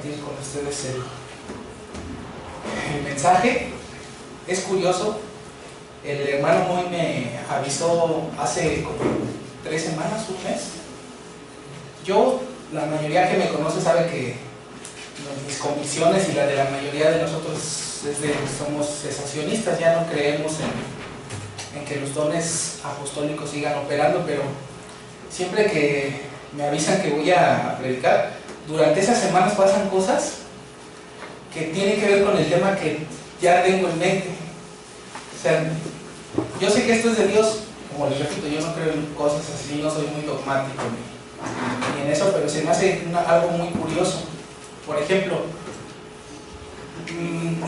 compartir con ustedes el mensaje. Es curioso, el hermano Moy me avisó hace como 3 semanas, un mes. La mayoría que me conoce sabe que mis convicciones y la de la mayoría de nosotros somos cesacionistas, ya no creemos en que los dones apostólicos sigan operando, pero siempre que me avisan que voy a predicar, durante esas semanas pasan cosas que tienen que ver con el tema que ya tengo en mente. O sea, yo sé que esto es de Dios, como les repito, yo no creo en cosas así, no soy muy dogmático ni en eso, pero se me hace algo muy curioso. Por ejemplo,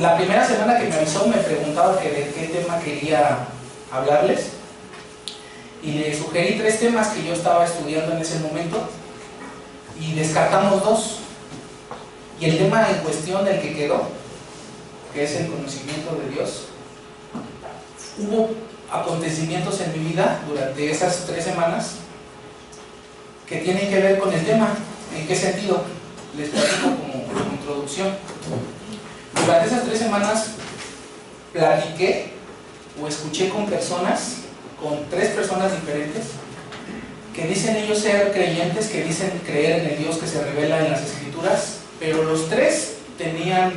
la primera semana que me avisó me preguntaba que de qué tema quería hablarles y le sugerí 3 temas que yo estaba estudiando en ese momento y descartamos 2, y el tema en cuestión del que quedó, que es el conocimiento de Dios, hubo acontecimientos en mi vida durante esas 3 semanas que tienen que ver con el tema. ¿En qué sentido? Les platico como introducción. Durante esas 3 semanas platiqué o escuché con 3 personas diferentes que dicen ellos ser creyentes, que dicen creer en el Dios que se revela en las Escrituras, pero los 3 tenían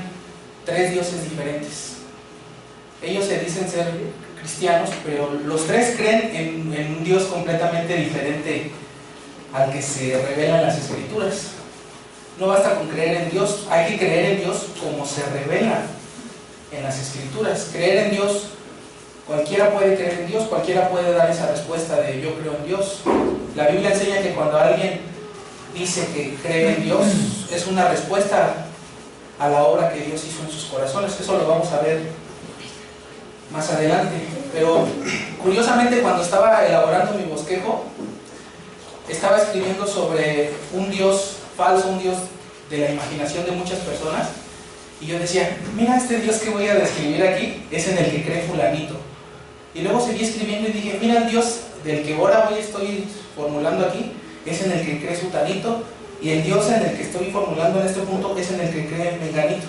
3 dioses diferentes. Ellos se dicen ser cristianos, pero los 3 creen en un Dios completamente diferente al que se revela en las Escrituras. No basta con creer en Dios, hay que creer en Dios como se revela en las Escrituras. Creer en Dios, cualquiera puede creer en Dios, cualquiera puede dar esa respuesta de yo creo en Dios. La Biblia enseña que cuando alguien dice que cree en Dios, es una respuesta a la obra que Dios hizo en sus corazones. Eso lo vamos a ver más adelante. Pero curiosamente, cuando estaba elaborando mi bosquejo, estaba escribiendo sobre un Dios falso, un Dios de la imaginación de muchas personas, y yo decía, mira, este Dios que voy a describir aquí es en el que cree fulanito. Y luego seguí escribiendo y dije, mira, el Dios del que ahora hoy estoy formulando aquí es en el que cree sutanito, y el Dios en el que estoy formulando en este punto es en el que cree menganito.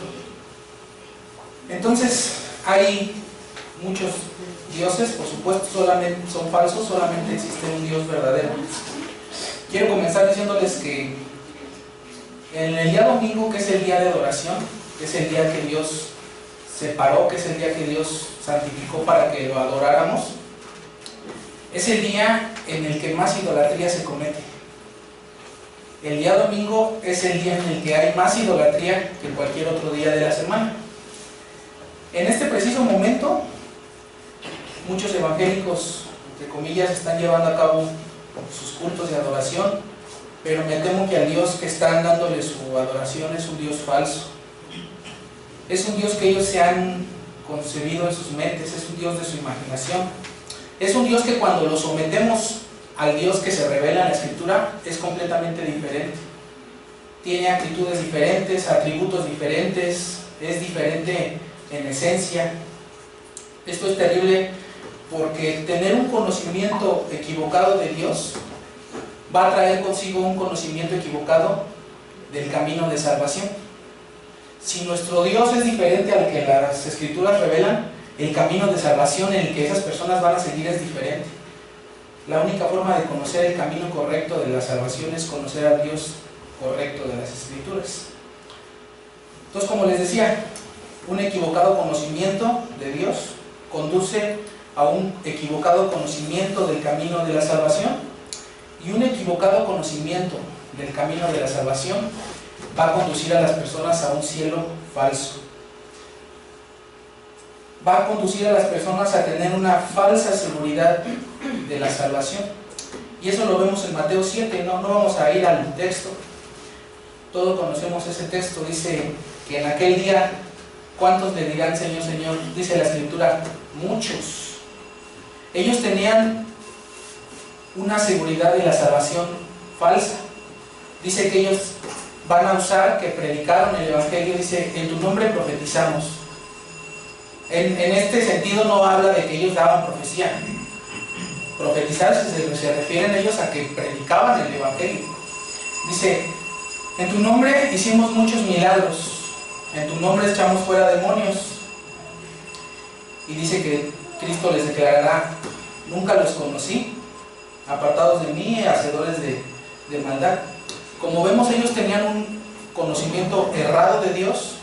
Entonces hay muchos dioses, por supuesto, solamente son falsos, solamente existe un Dios verdadero. Quiero comenzar diciéndoles que en el día domingo, que es el día de adoración, que es el día que Dios separó, que es el día que Dios santificó para que lo adoráramos, es el día en el que más idolatría se comete. El día domingo es el día en el que hay más idolatría que cualquier otro día de la semana. En este preciso momento, muchos evangélicos, entre comillas, están llevando a cabo sus cultos de adoración, pero me temo que al Dios que están dándole su adoración es un Dios falso. Es un Dios que ellos se han concebido en sus mentes, es un Dios de su imaginación. Es un Dios que cuando lo sometemos al Dios que se revela en la Escritura es completamente diferente. Tiene actitudes diferentes, atributos diferentes, es diferente en esencia. Esto es terrible porque tener un conocimiento equivocado de Dios va a traer consigo un conocimiento equivocado del camino de salvación. Si nuestro Dios es diferente al que las Escrituras revelan, el camino de salvación en el que esas personas van a seguir es diferente. La única forma de conocer el camino correcto de la salvación es conocer al Dios correcto de las Escrituras. Entonces, como les decía, un equivocado conocimiento de Dios conduce a un equivocado conocimiento del camino de la salvación, y un equivocado conocimiento del camino de la salvación va a conducir a las personas a un cielo falso. Va a conducir a las personas a tener una falsa seguridad de la salvación. Y eso lo vemos en Mateo 7, no vamos a ir al texto. Todos conocemos ese texto, dice que en aquel día, ¿cuántos le dirán Señor, Señor? Dice la Escritura, muchos. Ellos tenían una seguridad de la salvación falsa. Dice que ellos van a usar, que predicaron el Evangelio, dice, en tu nombre profetizamos. En este sentido no habla de que ellos daban profecía. Profetizar se refieren ellos a que predicaban el Evangelio. Dice, En tu nombre hicimos muchos milagros, en tu nombre echamos fuera demonios. Y dice que Cristo les declarará: nunca los conocí, apartados de mí, hacedores de maldad. Como vemos, ellos tenían un conocimiento errado de Dios,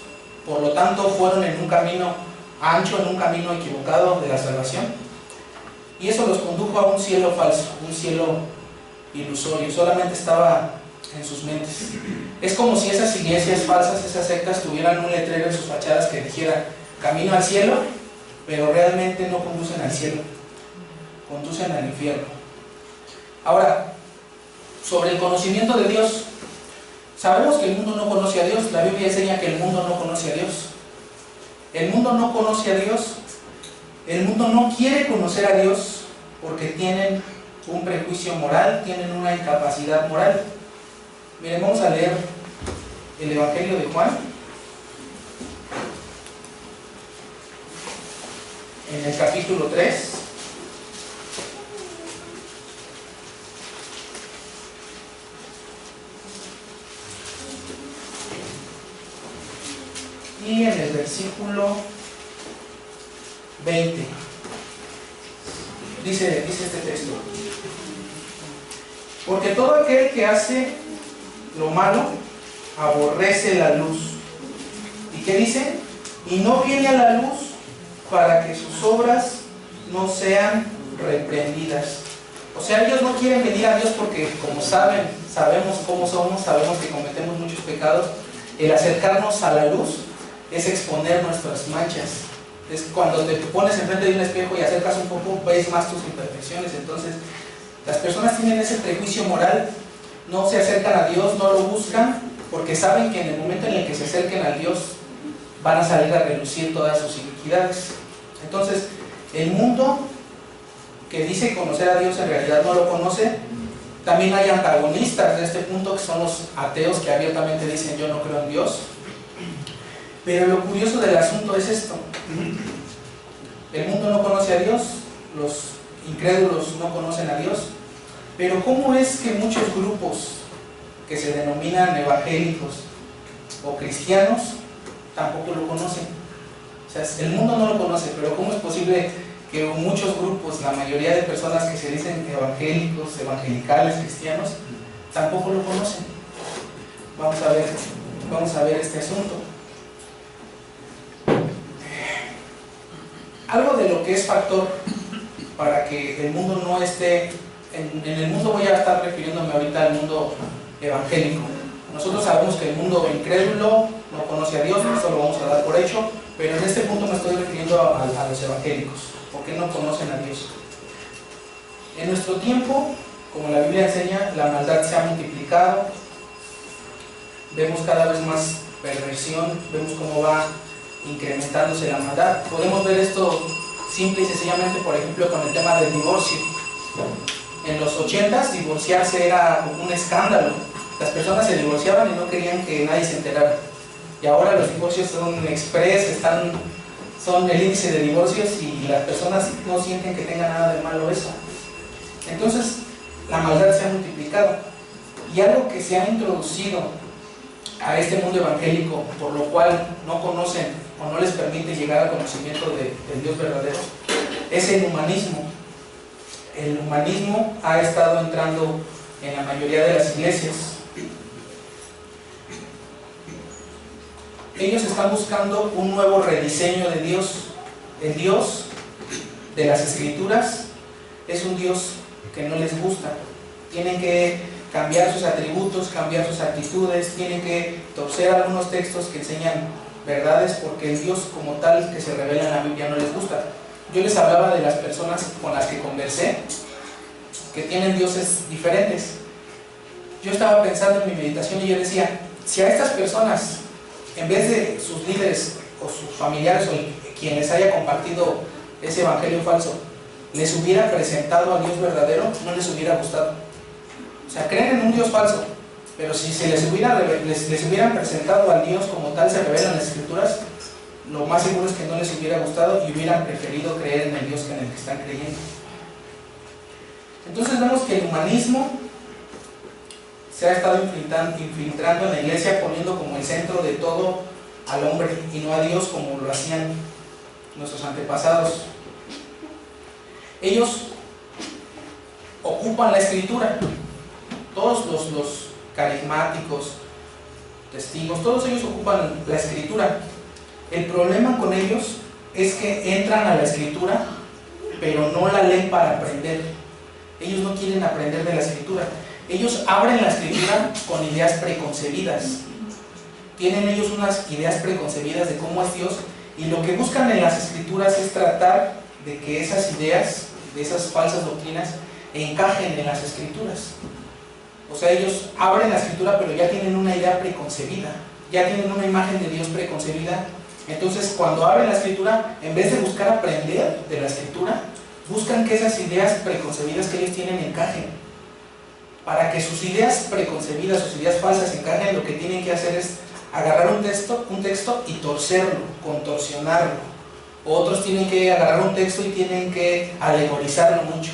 por lo tanto fueron en un camino ancho, en un camino equivocado de la salvación, y eso los condujo a un cielo falso, un cielo ilusorio, solamente estaba en sus mentes. Es como si esas iglesias falsas, esas sectas, tuvieran un letrero en sus fachadas que dijera: camino al cielo, pero realmente no conducen al cielo, conducen al infierno. Ahora, sobre el conocimiento de Dios, sabemos que el mundo no conoce a Dios. La Biblia enseña que el mundo no conoce a Dios. El mundo no conoce a Dios. El mundo no quiere conocer a Dios porque tienen un prejuicio moral, tienen una incapacidad moral. Miren, vamos a leer el Evangelio de Juan, en el capítulo 3. Y en el versículo 20 dice este texto: porque todo aquel que hace lo malo aborrece la luz. ¿Y qué dice? Y no viene a la luz para que sus obras no sean reprendidas. O sea, ellos no quieren venir a Dios porque, como sabemos cómo somos, sabemos que cometemos muchos pecados. El acercarnos a la luz es exponer nuestras manchas. Es cuando te pones enfrente de un espejo y acercas un poco, ves más tus imperfecciones. Entonces, las personas tienen ese prejuicio moral, no se acercan a Dios, no lo buscan, porque saben que en el momento en el que se acerquen a Dios, van a salir a relucir todas sus iniquidades. Entonces, el mundo que dice conocer a Dios en realidad no lo conoce. También hay antagonistas de este punto, que son los ateos, que abiertamente dicen: yo no creo en Dios. Pero lo curioso del asunto es esto: el mundo no conoce a Dios, los incrédulos no conocen a Dios, pero ¿cómo es que muchos grupos que se denominan evangélicos o cristianos tampoco lo conocen? O sea, el mundo no lo conoce, pero ¿cómo es posible que muchos grupos, la mayoría de personas que se dicen evangélicos, evangelicales, cristianos, tampoco lo conocen? Vamos a ver este asunto. Algo de lo que es factor para que el mundo no esté, en el mundo voy a estar refiriéndome ahorita al mundo evangélico. Nosotros sabemos que el mundo incrédulo no conoce a Dios, eso lo vamos a dar por hecho, pero en este punto me estoy refiriendo a los evangélicos, porque no conocen a Dios. En nuestro tiempo, como la Biblia enseña, la maldad se ha multiplicado, vemos cada vez más perversión, vemos cómo va incrementándose la maldad. Podemos ver esto simple y sencillamente, por ejemplo, con el tema del divorcio. En los 80s divorciarse era un escándalo. Las personas se divorciaban y no querían que nadie se enterara. Y ahora los divorcios son express, son el índice de divorcios, y las personas no sienten que tenga nada de malo eso. Entonces, la maldad se ha multiplicado. Y algo que se ha introducido a este mundo evangélico, por lo cual no conocen o no les permite llegar al conocimiento del Dios verdadero, es el humanismo. El humanismo ha estado entrando en la mayoría de las iglesias. Ellos están buscando un nuevo rediseño de Dios. El Dios de las Escrituras es un Dios que no les gusta. Tienen que cambiar sus atributos, cambiar sus actitudes, tienen que torcer algunos textos que enseñan verdades, porque el Dios como tal que se revela en la Biblia no les gusta. Yo les hablaba de las personas con las que conversé, que tienen dioses diferentes. Yo estaba pensando en mi meditación y yo decía: si a estas personas, en vez de sus líderes o sus familiares o quien les haya compartido ese evangelio falso, les hubiera presentado al Dios verdadero, no les hubiera gustado. O sea, creen en un Dios falso, pero si se les hubieran presentado al Dios como tal se revela en las Escrituras, lo más seguro es que no les hubiera gustado y hubieran preferido creer en el Dios en el que están creyendo. Entonces vemos que el humanismo se ha estado infiltrando en la iglesia, poniendo como el centro de todo al hombre y no a Dios como lo hacían nuestros antepasados. Ellos ocupan la escritura, todos los carismáticos, testigos, todos ellos ocupan la escritura. El problema con ellos es que entran a la escritura, pero no la leen para aprender. Ellos no quieren aprender de la escritura. Ellos abren la escritura con ideas preconcebidas. Tienen ellos unas ideas preconcebidas de cómo es Dios, y lo que buscan en las escrituras es tratar de que esas ideas, de esas falsas doctrinas, encajen en las escrituras. O sea, ellos abren la escritura, pero ya tienen una idea preconcebida, ya tienen una imagen de Dios preconcebida. Entonces, cuando abren la escritura, en vez de buscar aprender de la escritura, buscan que esas ideas preconcebidas que ellos tienen encajen. Para que sus ideas preconcebidas, sus ideas falsas encajen, lo que tienen que hacer es agarrar un texto y torcerlo, contorsionarlo. Otros tienen que agarrar un texto y tienen que alegorizarlo mucho.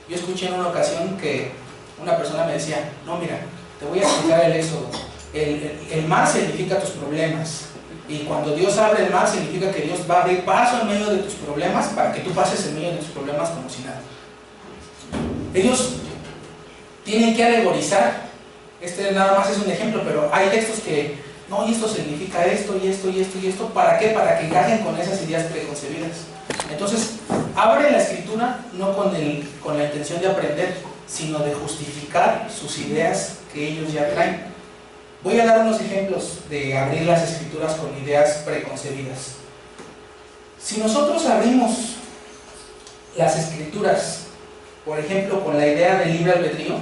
Yo escuché en una ocasión que una persona me decía: no, mira, te voy a explicar el Éxodo. El mar significa tus problemas, y cuando Dios abre el mar significa que Dios va a abrir paso en medio de tus problemas para que tú pases en medio de tus problemas como si nada. Ellos tienen que alegorizar. Este nada más es un ejemplo, pero hay textos que no, y esto significa esto, y esto, y esto, y esto. ¿Para qué? Para que encajen con esas ideas preconcebidas. Entonces, abren la escritura no con la intención de aprender, sino de justificar sus ideas que ellos ya traen. Voy a dar unos ejemplos de abrir las escrituras con ideas preconcebidas. Si nosotros abrimos las escrituras, por ejemplo, con la idea del libre albedrío,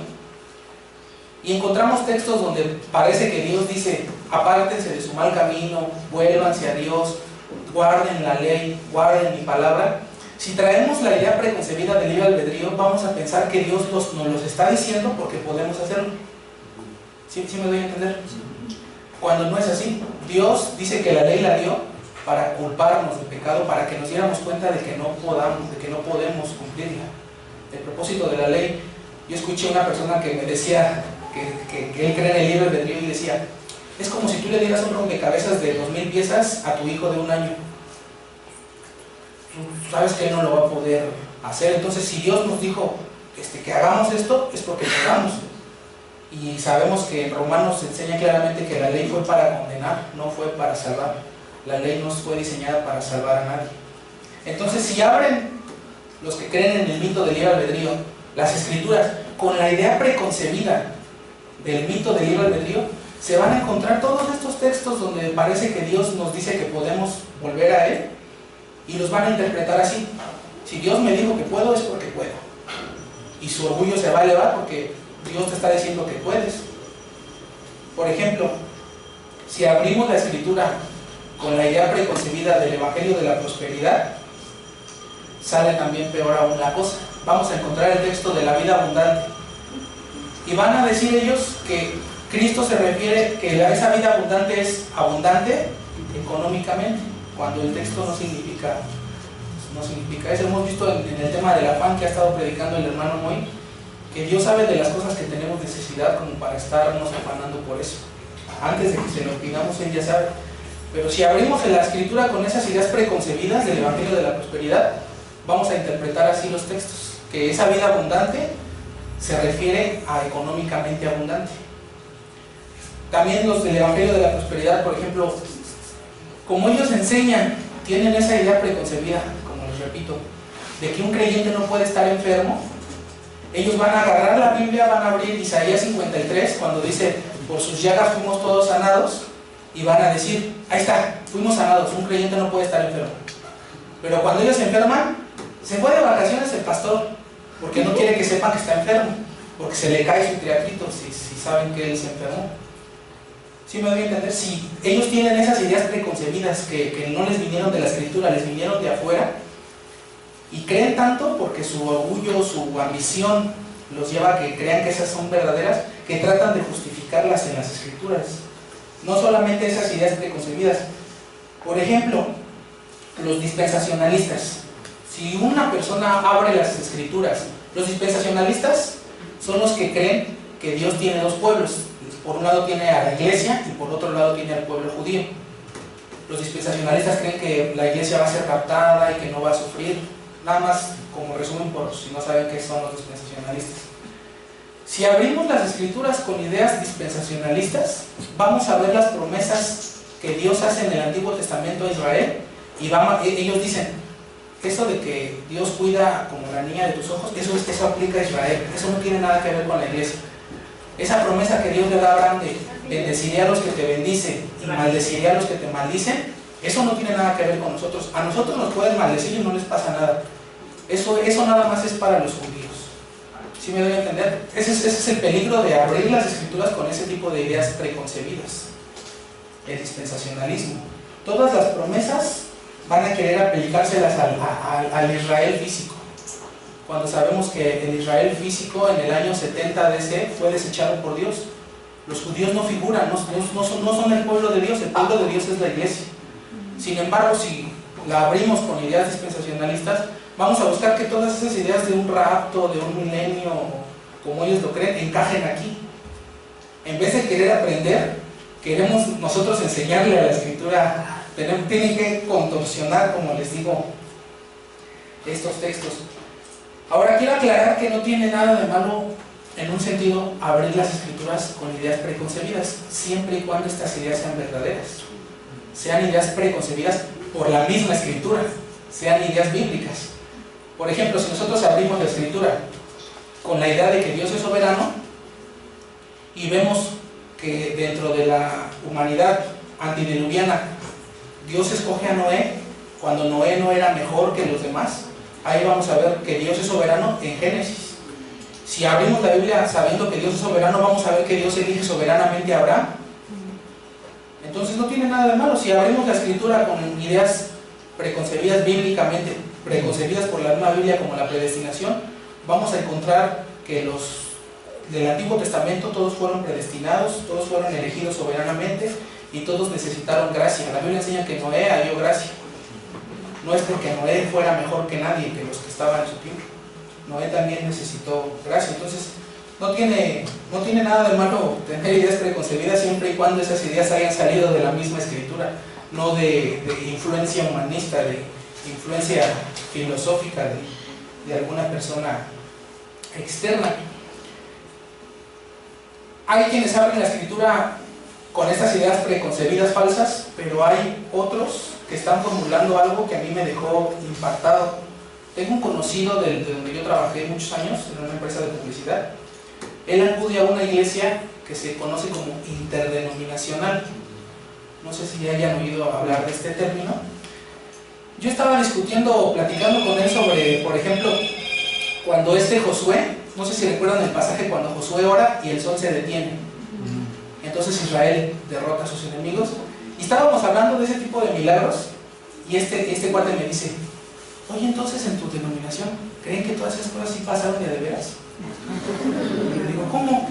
y encontramos textos donde parece que Dios dice: apártense de su mal camino, vuélvanse a Dios, guarden la ley, guarden mi palabra. Si traemos la idea preconcebida del libre albedrío, vamos a pensar que Dios nos los está diciendo porque podemos hacerlo. ¿Sí me doy a entender? Cuando no es así. Dios dice que la ley la dio para culparnos del pecado, para que nos diéramos cuenta de que no podemos cumplirla. El propósito de la ley. Yo escuché a una persona que me decía que él cree en el libre albedrío y decía: es como si tú le dieras un rompecabezas de 2000 piezas a tu hijo de 1 año. Tú sabes que él no lo va a poder hacer. Entonces, si Dios nos dijo que hagamos esto, es porque lo hagamos. Y sabemos que en Romanos se enseña claramente que la ley fue para condenar, no fue para salvar. La ley no fue diseñada para salvar a nadie. Entonces, si abren los que creen en el mito del libre albedrío las escrituras con la idea preconcebida del mito del libre albedrío, se van a encontrar todos estos textos donde parece que Dios nos dice que podemos volver a Él, y los van a interpretar así: si Dios me dijo que puedo, es porque puedo. Y su orgullo se va a elevar porque Dios te está diciendo que puedes. Por ejemplo, si abrimos la escritura con la idea preconcebida del evangelio de la prosperidad, sale también peor aún la cosa. Vamos a encontrar el texto de la vida abundante, y van a decir ellos que Cristo se refiere que esa vida abundante es abundante económicamente, cuando el texto no significa eso. Hemos visto en el tema del afán que ha estado predicando el hermano Moy, que Dios sabe de las cosas que tenemos necesidad como para estarnos afanando por eso. Antes de que se lo pidamos, Él ya sabe. Pero si abrimos en la escritura con esas ideas preconcebidas del evangelio de la prosperidad, vamos a interpretar así los textos: que esa vida abundante se refiere a económicamente abundante. También los del evangelio de la prosperidad, por ejemplo, como ellos enseñan, tienen esa idea preconcebida, como les repito, de que un creyente no puede estar enfermo. Ellos van a agarrar la Biblia, van a abrir Isaías 53, cuando dice: por sus llagas fuimos todos sanados, y van a decir: ahí está, fuimos sanados, un creyente no puede estar enfermo. Pero cuando ellos se enferman, se fue de vacaciones el pastor, porque no quiere que sepan que está enfermo, porque se le cae su triaquito si saben que él se enfermó. ¿Sí me doy a entender? Si ellos tienen esas ideas preconcebidas que no les vinieron de la escritura, les vinieron de afuera, y creen tanto porque su orgullo, su ambición los lleva a que crean que esas son verdaderas, que tratan de justificarlas en las escrituras. No solamente esas ideas preconcebidas. Por ejemplo, los dispensacionalistas. Si una persona abre las escrituras, los dispensacionalistas son los que creen que Dios tiene dos pueblos. Por un lado tiene a la iglesia y por otro lado tiene al pueblo judío. Los dispensacionalistas creen que la iglesia va a ser raptada y que no va a sufrir. Nada más como resumen, por si no saben qué son los dispensacionalistas. Si abrimos las escrituras con ideas dispensacionalistas, vamos a ver las promesas que Dios hace en el Antiguo Testamento a Israel, y ellos dicen, eso de que Dios cuida como la niña de tus ojos, eso aplica a Israel, eso no tiene nada que ver con la iglesia. Esa promesa que Dios le da a Abraham de bendeciré a los que te bendicen y maldeciré a los que te maldicen, eso no tiene nada que ver con nosotros. A nosotros nos pueden maldecir y no les pasa nada. Eso nada más es para los judíos. ¿Sí me doy a entender? Ese es el peligro de abrir las escrituras con ese tipo de ideas preconcebidas. El dispensacionalismo. Todas las promesas van a querer aplicárselas al Israel físico, cuando sabemos que el Israel físico en el año 70 DC fue desechado por Dios. Los judíos no figuran, no son el pueblo de Dios, el pueblo de Dios es la iglesia. Sin embargo, si la abrimos con ideas dispensacionalistas, vamos a buscar que todas esas ideas de un rapto, de un milenio, como ellos lo creen, encajen aquí. En vez de querer aprender, queremos nosotros enseñarle a la escritura. Tienen que contorsionar, como les digo, estos textos. Ahora quiero aclarar que no tiene nada de malo, en un sentido, abrir las escrituras con ideas preconcebidas, siempre y cuando estas ideas sean verdaderas, sean ideas preconcebidas por la misma escritura, sean ideas bíblicas. Por ejemplo, si nosotros abrimos la escritura con la idea de que Dios es soberano y vemos que dentro de la humanidad antediluviana Dios escoge a Noé cuando Noé no era mejor que los demás, ahí vamos a ver que Dios es soberano en Génesis. Si abrimos la Biblia sabiendo que Dios es soberano, vamos a ver que Dios elige soberanamente a Abraham. Entonces no tiene nada de malo. Si abrimos la escritura con ideas preconcebidas bíblicamente, preconcebidas por la misma Biblia como la predestinación, vamos a encontrar que los del Antiguo Testamento todos fueron predestinados, todos fueron elegidos soberanamente y todos necesitaron gracia. La Biblia enseña que Noé halló gracia. No es porque Noé fuera mejor que nadie, que los que estaban en su tiempo. Noé también necesitó gracia. Entonces no tiene nada de malo tener ideas preconcebidas siempre y cuando esas ideas hayan salido de la misma escritura, no de influencia humanista, de influencia filosófica de alguna persona externa. Hay quienes abren la escritura con estas ideas preconcebidas falsas, pero hay otros que están formulando algo que a mí me dejó impactado. Tengo un conocido de donde yo trabajé muchos años, en una empresa de publicidad. Él acude a una iglesia que se conoce como interdenominacional. No sé si hayan oído hablar de este término. Yo estaba discutiendo o platicando con él sobre, por ejemplo, cuando Josué, no sé si recuerdan el pasaje cuando Josué ora y el sol se detiene. Entonces Israel derrota a sus enemigos. Y estábamos hablando de ese tipo de milagros y este cuate me dice, oye, entonces en tu denominación, ¿creen que todas esas cosas sí pasaron de veras? Y le digo, ¿cómo?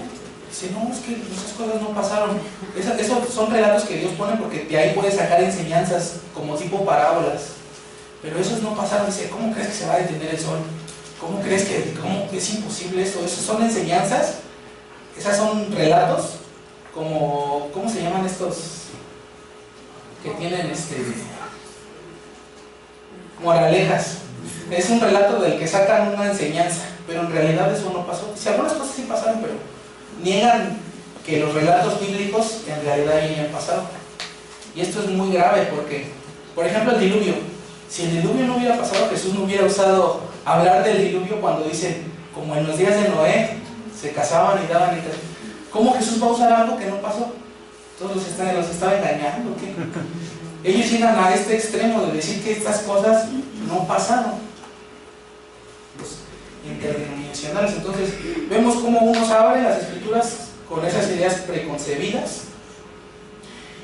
Dice, no, es que esas cosas no pasaron. Esos son relatos que Dios pone porque de ahí puedes sacar enseñanzas como tipo parábolas. Pero esos no pasaron. Dice, ¿cómo crees que se va a detener el sol? ¿Cómo crees que es imposible esto? Esas son enseñanzas, esas son relatos, como, ¿cómo se llaman estos que tienen moralejas? Es un relato del que sacan una enseñanza, pero en realidad eso no pasó. Si algunas cosas sí pasaron, pero niegan que los relatos bíblicos en realidad hayan pasado. Y esto es muy grave porque, por ejemplo, el diluvio. Si el diluvio no hubiera pasado, Jesús no hubiera usado hablar del diluvio cuando dice, como en los días de Noé, se casaban y daban y tal. ¿Cómo Jesús va a usar algo que no pasó? Todos los estaba engañando. ¿Qué? Ellos llegan a este extremo de decir que estas cosas no pasaron. Los interdenominacionales. Entonces, vemos cómo unos abren las escrituras con esas ideas preconcebidas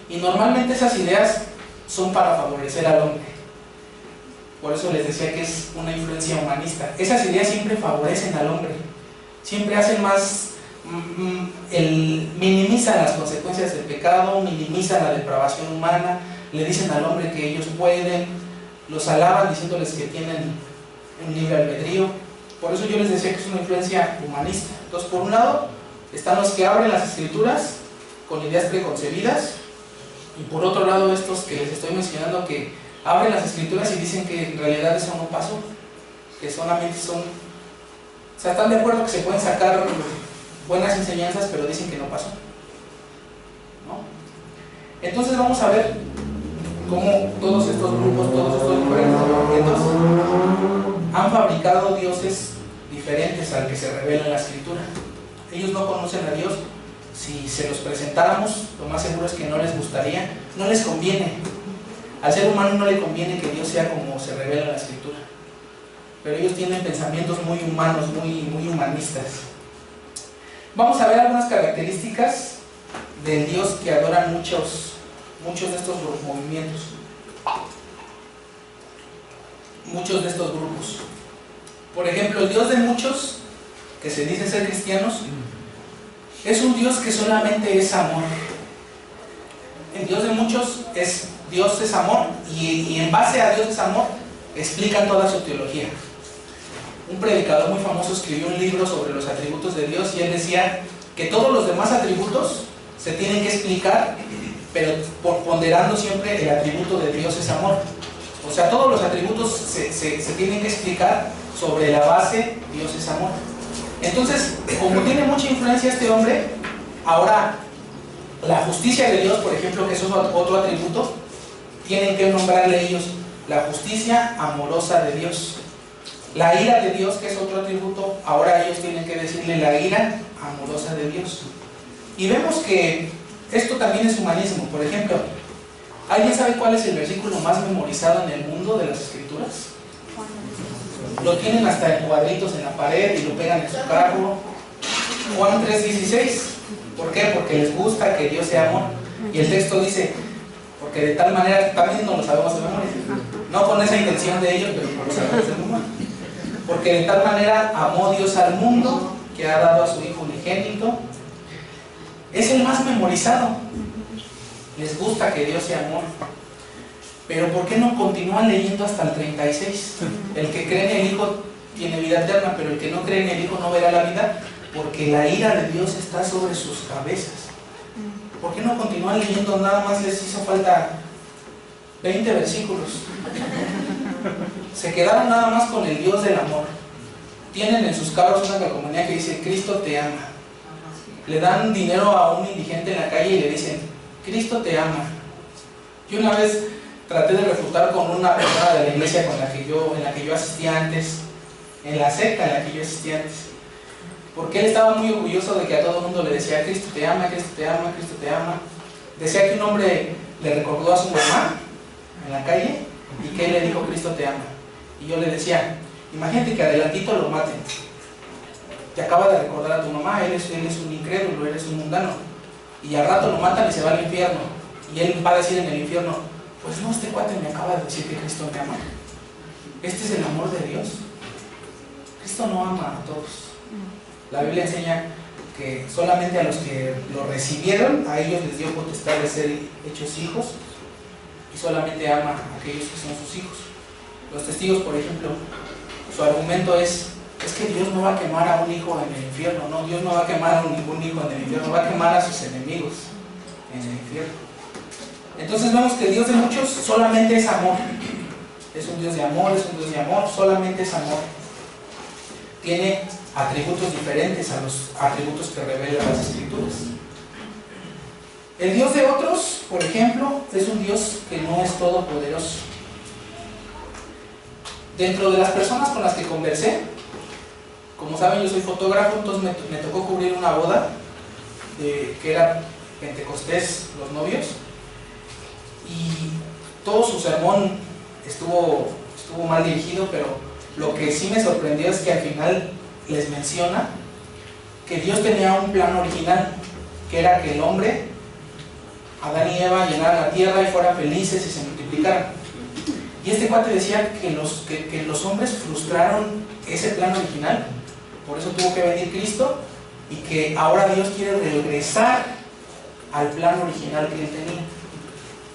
y normalmente esas ideas son para favorecer al hombre. Por eso les decía que es una influencia humanista. Esas ideas siempre favorecen al hombre, siempre hacen más, minimizan las consecuencias del pecado, minimizan la depravación humana, le dicen al hombre que ellos pueden, los alaban diciéndoles que tienen un libre albedrío. Por eso yo les decía que es una influencia humanista. Entonces, por un lado, Están los que abren las escrituras con ideas preconcebidas, y por otro lado estos que les estoy mencionando, que abren las escrituras y dicen que en realidad eso no pasó, que solamente son, o sea, están de acuerdo que se pueden sacar buenas enseñanzas, pero dicen que no pasó, ¿no? Entonces vamos a ver cómo todos estos grupos, todos estos diferentes movimientos han fabricado dioses diferentes al que se revela en la escritura. Ellos no conocen a Dios. Si se los presentáramos, lo más seguro es que no les gustaría, no les conviene. Al ser humano no le conviene que Dios sea como se revela en la escritura, pero ellos tienen pensamientos muy humanos, muy humanistas. Vamos a ver algunas características del Dios que adoran muchos de estos movimientos, muchos de estos grupos. Por ejemplo, el Dios de muchos, que se dicen ser cristianos, es un Dios que solamente es amor. El Dios de muchos es Dios es amor, y en base a Dios es amor explican toda su teología. Un predicador muy famoso escribió un libro sobre los atributos de Dios, y él decía que todos los demás atributos se tienen que explicar, pero ponderando siempre el atributo de Dios es amor. O sea, todos los atributos se tienen que explicar sobre la base Dios es amor. Entonces, como tiene mucha influencia este hombre, ahora la justicia de Dios, por ejemplo, que es otro atributo, tienen que nombrarle ellos la justicia amorosa de Dios. La ira de Dios, que es otro atributo, ahora ellos tienen que decirle la ira amorosa de Dios. Y vemos que esto también es humanismo. Por ejemplo, ¿alguien sabe cuál es el versículo más memorizado en el mundo de las Escrituras? Lo tienen hasta en cuadritos en la pared y lo pegan en su carro. Juan 3:16. ¿Por qué? Porque les gusta que Dios sea amor. Y el texto dice, porque de tal manera, también no lo sabemos de memoria, no con esa intención de ellos, pero lo sabemos de memoria. Porque de tal manera amó Dios al mundo, que ha dado a su Hijo unigénito. Es el más memorizado. Les gusta que Dios sea amor. Pero ¿por qué no continúan leyendo hasta el 36? El que cree en el Hijo tiene vida eterna, pero el que no cree en el Hijo no verá la vida, porque la ira de Dios está sobre sus cabezas. ¿Por qué no continúan leyendo? Nada más les hizo falta 20 versículos. Se quedaron nada más con el Dios del amor. Tienen en sus carros una calcomanía que dice Cristo te ama. Le dan dinero a un indigente en la calle y le dicen Cristo te ama. Yo una vez traté de refutar con una persona de la iglesia en la que yo asistía antes, en la secta en la que yo asistía antes, porque él estaba muy orgulloso de que a todo el mundo le decía Cristo te ama, Cristo te ama, Cristo te ama. Decía que un hombre le recordó a su mamá en la calle y que él le dijo Cristo te ama. Y yo le decía, imagínate que adelantito lo maten. Te acaba de recordar a tu mamá, él es un incrédulo, él es un mundano, y al rato lo matan y se va al infierno, y él va a decir en el infierno, pues no, este cuate me acaba de decir que Cristo me ama. Este es el amor de Dios. Cristo no ama a todos. La Biblia enseña que solamente a los que lo recibieron, a ellos les dio potestad de ser hechos hijos, y solamente ama a aquellos que son sus hijos. Los testigos, por ejemplo, su argumento es que Dios no va a quemar a un hijo en el infierno. No, Dios no va a quemar a ningún hijo en el infierno, va a quemar a sus enemigos en el infierno. Entonces vemos que el Dios de muchos solamente es amor. Es un Dios de amor, es un Dios de amor, solamente es amor. Tiene atributos diferentes a los atributos que revelan las Escrituras. El Dios de otros, por ejemplo, es un Dios que no es todopoderoso. Dentro de las personas con las que conversé, como saben, yo soy fotógrafo, entonces me tocó cubrir una boda que era Pentecostés, los novios, y todo su sermón estuvo mal dirigido, pero lo que sí me sorprendió es que al final les menciona que Dios tenía un plan original, que era que el hombre, Adán y Eva, llenaran la tierra y fueran felices y se multiplicaran. Y este cuate decía que los hombres frustraron ese plan original, por eso tuvo que venir Cristo, y que ahora Dios quiere regresar al plan original que él tenía.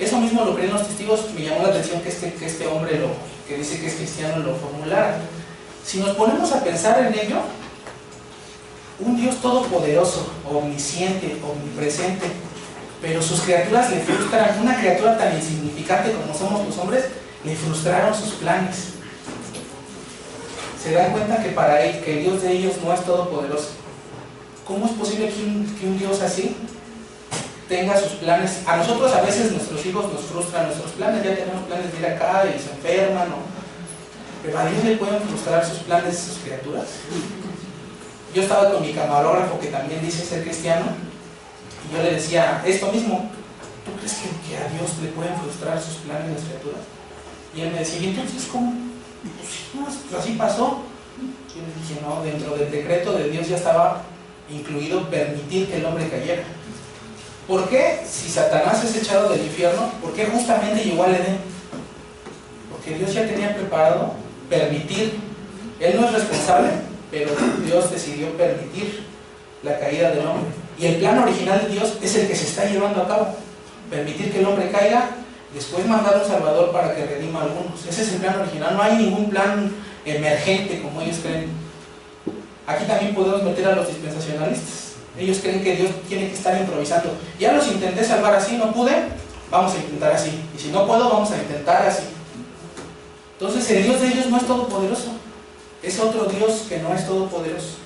Eso mismo lo creen los testigos. Me llamó la atención que este hombre que dice que es cristiano lo formulara. Si nos ponemos a pensar en ello, un Dios todopoderoso, omnisciente, omnipresente, pero sus criaturas le frustran. Una criatura tan insignificante como somos los hombres, le frustraron sus planes. Se dan cuenta que para él, que el Dios de ellos no es todopoderoso. ¿Cómo es posible que un Dios así tenga sus planes? A nosotros a veces nuestros hijos nos frustran nuestros planes, ya tenemos planes de ir acá y se enferman, ¿no? Pero a Dios le pueden frustrar sus planes sus criaturas. Yo estaba con mi camarógrafo, que también dice ser cristiano, y yo le decía esto mismo: ¿tú crees que a Dios le pueden frustrar sus planes las criaturas? Y él me decía: ¿y entonces cómo? Pues así pasó. Yo le dije: no, dentro del decreto de Dios ya estaba incluido permitir que el hombre cayera. ¿Por qué? Si Satanás es echado del infierno, ¿por qué justamente llegó al Edén? Porque Dios ya tenía preparado permitir. Él no es responsable, pero Dios decidió permitir la caída del hombre. Y el plan original de Dios es el que se está llevando a cabo: permitir que el hombre caiga, después mandar un Salvador para que redima a algunos. Ese es el plan original. No hay ningún plan emergente como ellos creen. Aquí también podemos meter a los dispensacionalistas. Ellos creen que Dios tiene que estar improvisando. Ya los intenté salvar así, no pude, vamos a intentar así. Y si no puedo, vamos a intentar así. Entonces el Dios de ellos no es todopoderoso. Es otro Dios que no es todopoderoso.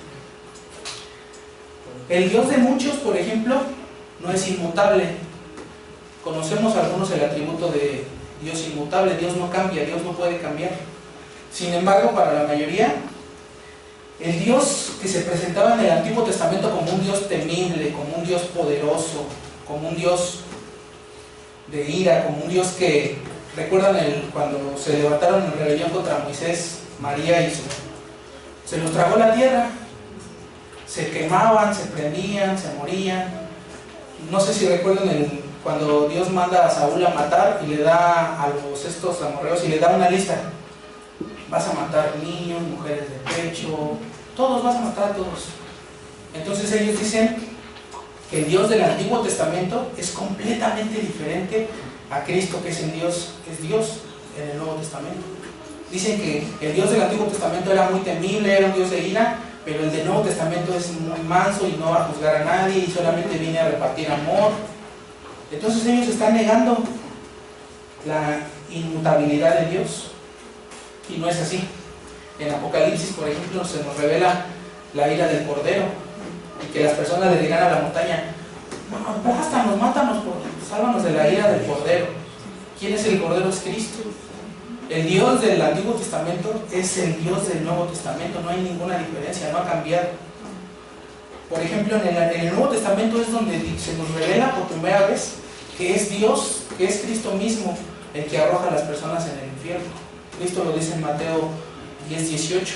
El Dios de muchos, por ejemplo, no es inmutable. Conocemos algunos el atributo de Dios inmutable. Dios no cambia, Dios no puede cambiar. Sin embargo, para la mayoría, el Dios que se presentaba en el Antiguo Testamento como un Dios temible, como un Dios poderoso, como un Dios de ira, como un Dios que, ¿recuerdan cuando se levantaron en rebelión contra Moisés, María y se los tragó la tierra? Se quemaban, se prendían, se morían. No sé si recuerdan cuando Dios manda a Saúl a matar y le da a estos amorreos y le da una lista: vas a matar niños, mujeres de pecho, todos, vas a matar a todos. Entonces ellos dicen que el Dios del Antiguo Testamento es completamente diferente a Cristo, que es Dios en el Nuevo Testamento. Dicen que el Dios del Antiguo Testamento era muy temible, era un Dios de ira, pero el del Nuevo Testamento es muy manso y no va a juzgar a nadie y solamente viene a repartir amor. Entonces ellos están negando la inmutabilidad de Dios. Y no es así. En Apocalipsis, por ejemplo, se nos revela la ira del Cordero, y que las personas le dirán a la montaña: no, aplástanos, mátanos, sálvanos de la ira del Cordero. ¿Quién es el Cordero? Es Cristo. El Dios del Antiguo Testamento es el Dios del Nuevo Testamento, no hay ninguna diferencia, no ha cambiado. Por ejemplo, en el Nuevo Testamento es donde se nos revela por primera vez que es Dios, que es Cristo mismo el que arroja a las personas en el infierno. Cristo lo dice en Mateo 10:18.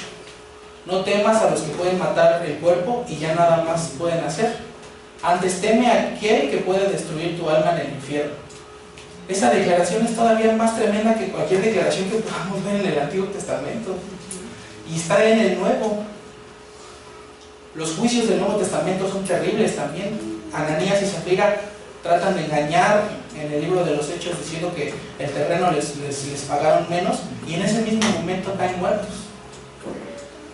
No temas a los que pueden matar el cuerpo y ya nada más pueden hacer. Antes teme a aquel que puede destruir tu alma en el infierno. Esa declaración es todavía más tremenda que cualquier declaración que podamos ver en el Antiguo Testamento. Y está en el Nuevo. Los juicios del Nuevo Testamento son terribles también. Ananías y Zafira tratan de engañar en el libro de los Hechos diciendo que el terreno les pagaron menos, y en ese mismo momento caen muertos.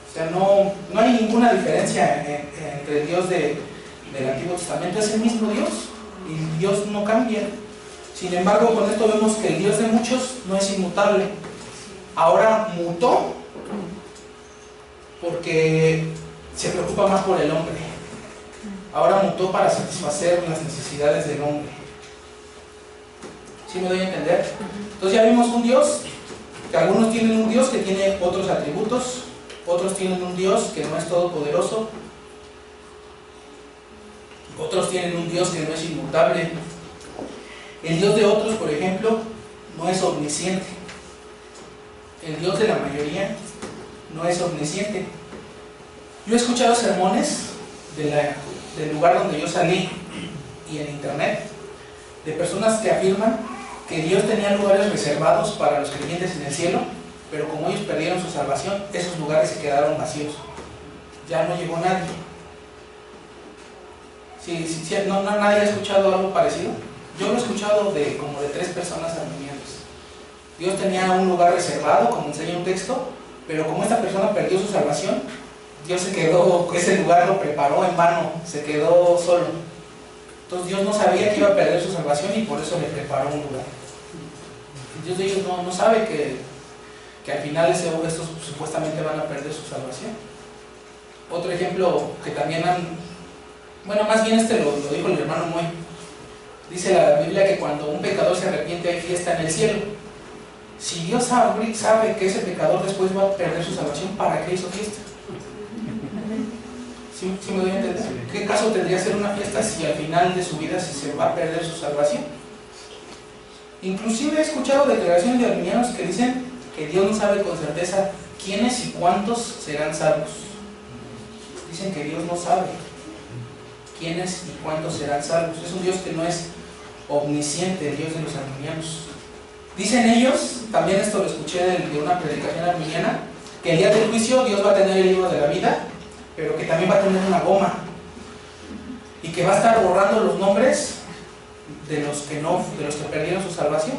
O sea, no hay ninguna diferencia entre el Dios del Antiguo Testamento. Es el mismo Dios y Dios no cambia. Sin embargo, con esto vemos que el Dios de muchos no es inmutable. Ahora mutó porque se preocupa más por el hombre. Ahora mutó para satisfacer las necesidades del hombre. ¿Sí me doy a entender? Entonces ya vimos un Dios, que algunos tienen un Dios que tiene otros atributos, otros tienen un Dios que no es todopoderoso, otros tienen un Dios que no es inmutable. El Dios de otros, por ejemplo, no es omnisciente. El Dios de la mayoría no es omnisciente. Yo he escuchado sermones del lugar donde yo salí y en internet, de personas que afirman que Dios tenía lugares reservados para los creyentes en el cielo, pero como ellos perdieron su salvación, esos lugares se quedaron vacíos. Ya no llegó nadie. ¿Nadie ha escuchado algo parecido? Yo lo he escuchado como de 3 personas armenianas. Dios tenía un lugar reservado, como enseña un texto, pero como esta persona perdió su salvación, Dios se quedó, ese lugar lo preparó en vano, se quedó solo. Entonces Dios no sabía que iba a perder su salvación y por eso le preparó un lugar. Dios de ellos no sabe que al final estos supuestamente van a perder su salvación. Otro ejemplo que también más bien lo dijo el hermano Moy. Dice la Biblia que cuando un pecador se arrepiente hay fiesta en el cielo. Si Dios sabe que ese pecador después va a perder su salvación, ¿para qué hizo fiesta? ¿Sí me doy a entender? ¿Qué caso tendría ser una fiesta si al final de su vida se va a perder su salvación? Inclusive he escuchado declaraciones de arminianos que dicen que Dios no sabe con certeza quiénes y cuántos serán salvos. Dicen que Dios no sabe quiénes y cuántos serán salvos. Es un Dios que no es omnisciente, el Dios de los arminianos. Dicen ellos, también esto lo escuché de una predicación arminiana, que el día del juicio Dios va a tener el libro de la vida, pero que también va a tener una goma y que va a estar borrando los nombres de los que perdieron su salvación.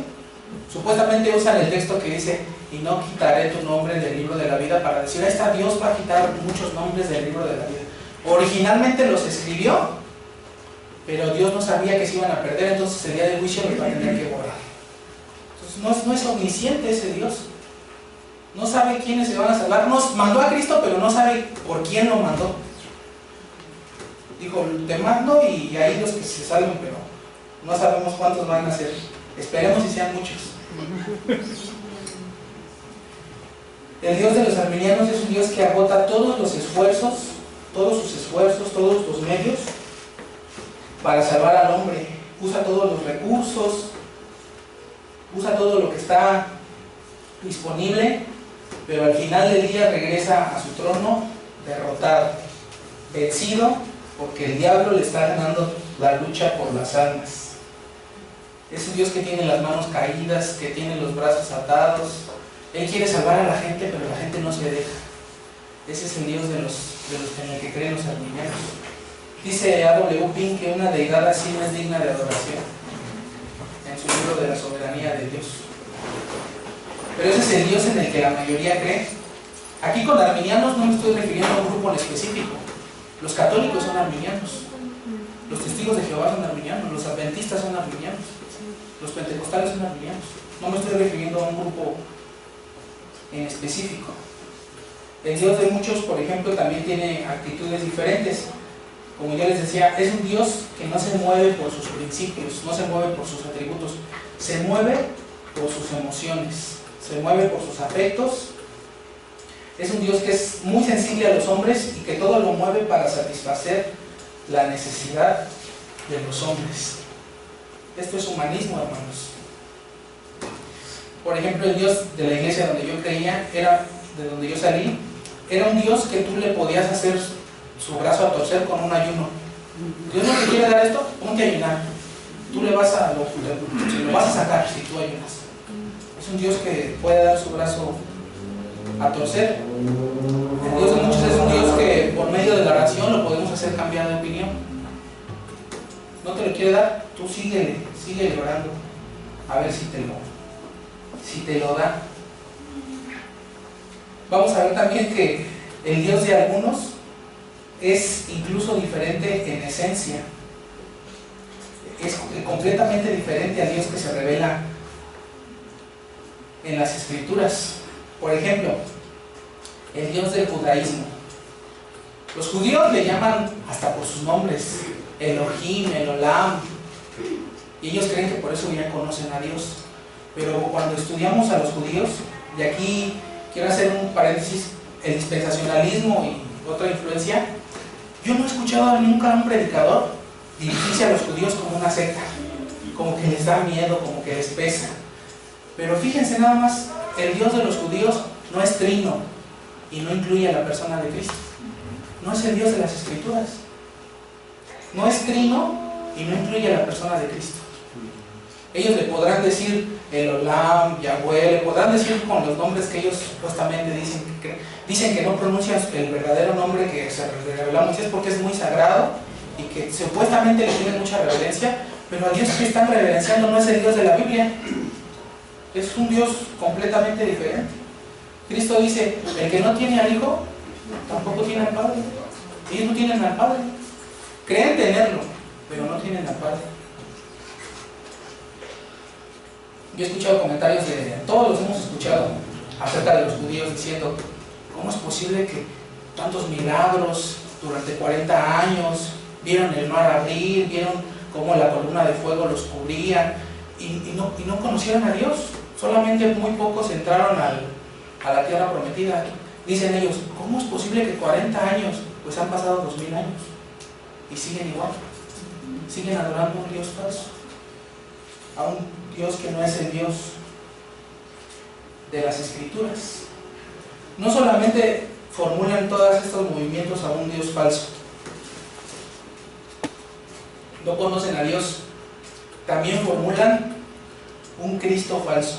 Supuestamente usan el texto que dice: y no quitaré tu nombre del libro de la vida, para decir, ahí está, Dios va a quitar muchos nombres del libro de la vida. Originalmente los escribió, pero Dios no sabía que se iban a perder, entonces el día del juicio los va a tener que borrar. Entonces no es omnisciente ese Dios. No sabe quiénes se van a salvar. Nos mandó a Cristo, pero no sabe por quién lo mandó. Dijo, te mando y ahí los que se salven, pero no sabemos cuántos van a ser. Esperemos y sean muchos. El Dios de los arminianos es un Dios que agota todos sus esfuerzos, todos los medios para salvar al hombre. Usa todos los recursos, usa todo lo que está disponible, pero al final del día regresa a su trono derrotado, vencido, porque el diablo le está ganando la lucha por las almas. Es un Dios que tiene las manos caídas, que tiene los brazos atados. Él quiere salvar a la gente, pero la gente no se deja. Ese es el Dios de los en el que creen los arminianos. Dice A.W. Pink que una deidad así no es digna de adoración, en su libro de la soberanía de Dios. Pero ese es el Dios en el que la mayoría cree. Aquí con arminianos no me estoy refiriendo a un grupo en específico. Los católicos son arminianos, los testigos de Jehová son arminianos, los adventistas son arminianos, los pentecostales son arminianos. No me estoy refiriendo a un grupo en específico. El Dios de muchos, por ejemplo, también tiene actitudes diferentes. Como ya les decía, es un Dios que no se mueve por sus principios, no se mueve por sus atributos, se mueve por sus emociones, se mueve por sus afectos. Es un Dios que es muy sensible a los hombres y que todo lo mueve para satisfacer la necesidad de los hombres. Esto es humanismo, hermanos. Por ejemplo, el Dios de la iglesia donde yo creía, de donde yo salí, era un Dios que tú le podías hacer su brazo a torcer con un ayuno. Dios no te quiere dar esto, ponte a ayunar. Tú lo vas a sacar si tú ayunas. Es un Dios que puede dar su brazo a torcer. El Dios de muchos es un Dios que por medio de la oración lo podemos hacer cambiar de opinión. No te lo quiere dar, tú sigue orando a ver si te lo da. Vamos a ver también que el Dios de algunos es incluso diferente en esencia. Es completamente diferente al Dios que se revela en las Escrituras. Por ejemplo, el Dios del judaísmo. Los judíos le llaman hasta por sus nombres, Elohim, Elolam, y ellos creen que por eso ya conocen a Dios. Pero cuando estudiamos a los judíos, y aquí quiero hacer un paréntesis, el dispensacionalismo y otra influencia, yo no he escuchado nunca a un predicador dirigirse a los judíos como una secta, como que les da miedo, como que les pesa. Pero fíjense nada más, el Dios de los judíos no es trino y no incluye a la persona de Cristo. No es el Dios de las Escrituras. No es trino y no incluye a la persona de Cristo. Ellos le podrán decir Elolam, Yahweh, le podrán decir con los nombres que ellos supuestamente dicen que no pronuncian el verdadero nombre que se reveló a Moisés porque es muy sagrado y que supuestamente le tienen mucha reverencia, pero al Dios que están reverenciando no es el Dios de la Biblia. Es un Dios completamente diferente. Cristo dice, el que no tiene al Hijo, tampoco tiene al Padre. Ellos no tienen al Padre. Creen tenerlo, pero no tienen al Padre. Yo he escuchado comentarios todos los hemos escuchado acerca de los judíos diciendo, ¿cómo es posible que tantos milagros durante 40 años, vieron el mar abrir, vieron cómo la columna de fuego los cubría y no conocieron a Dios? Solamente muy pocos entraron a la tierra prometida. Dicen ellos, ¿cómo es posible que 40 años, pues han pasado 2000 años y siguen igual? Siguen adorando a un Dios falso, a un Dios que no es el Dios de las Escrituras. No solamente formulan todos estos movimientos a un Dios falso, no conocen a Dios, también formulan un Cristo falso.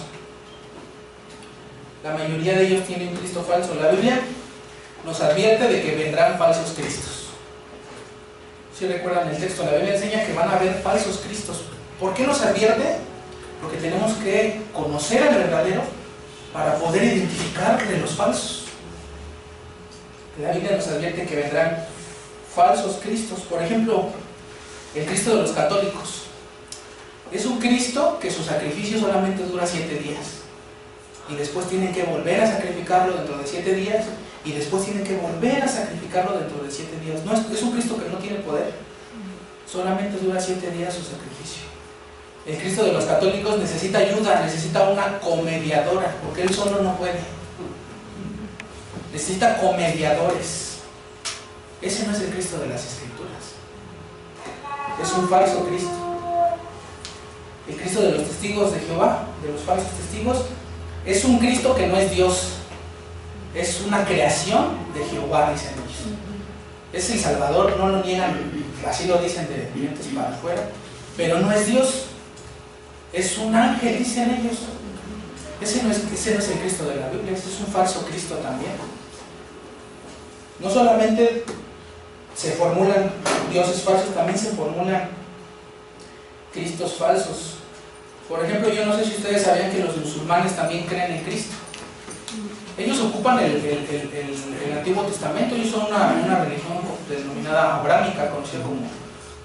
La mayoría de ellos tienen un Cristo falso. La Biblia nos advierte de que vendrán falsos cristos. Si recuerdan el texto, la Biblia enseña que van a haber falsos cristos. ¿Por qué nos advierte? Porque tenemos que conocer al verdadero para poder identificar de los falsos. La Biblia nos advierte que vendrán falsos cristos. Por ejemplo, el Cristo de los católicos es un Cristo que su sacrificio solamente dura 7 días y después tienen que volver a sacrificarlo dentro de 7 días y después tienen que volver a sacrificarlo dentro de 7 días. No, es un Cristo que no tiene poder, solamente dura 7 días su sacrificio. El Cristo de los católicos necesita ayuda, necesita una comediadora, porque él solo no puede. Necesita comediadores. Ese no es el Cristo de las Escrituras. Es un falso Cristo. El Cristo de los testigos de Jehová, de los falsos testigos, es un Cristo que no es Dios. Es una creación de Jehová, dicen ellos. Es el Salvador, no lo niegan, así lo dicen de dientes para afuera, pero no es Dios. Es un ángel, dicen ellos. Ese no es el Cristo de la Biblia, ese es un falso Cristo también. No solamente se formulan dioses falsos, también se formulan cristos falsos. Por ejemplo, yo no sé si ustedes sabían que los musulmanes también creen en Cristo. Ellos ocupan el Antiguo Testamento, ellos son una religión denominada abrámica, conocida como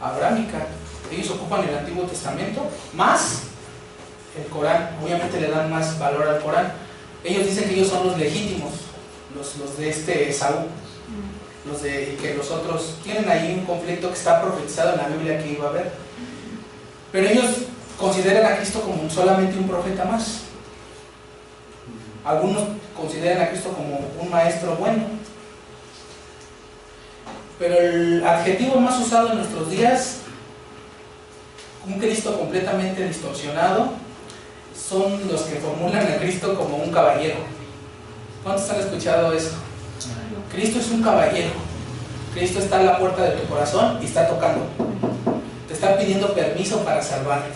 abrámica. Ellos ocupan el Antiguo Testamento más el Corán. Obviamente le dan más valor al Corán. Ellos dicen que ellos son los legítimos, los de Esaú, que los otros tienen ahí un conflicto que está profetizado en la Biblia que iba a haber. Pero ellos consideran a Cristo como solamente un profeta más. Algunos consideran a Cristo como un maestro bueno. Pero el adjetivo más usado en nuestros días, un Cristo completamente distorsionado, son los que formulan a Cristo como un caballero. ¿Cuántos han escuchado eso? Cristo es un caballero. Cristo está a la puerta de tu corazón y está tocando. Te está pidiendo permiso para salvarte.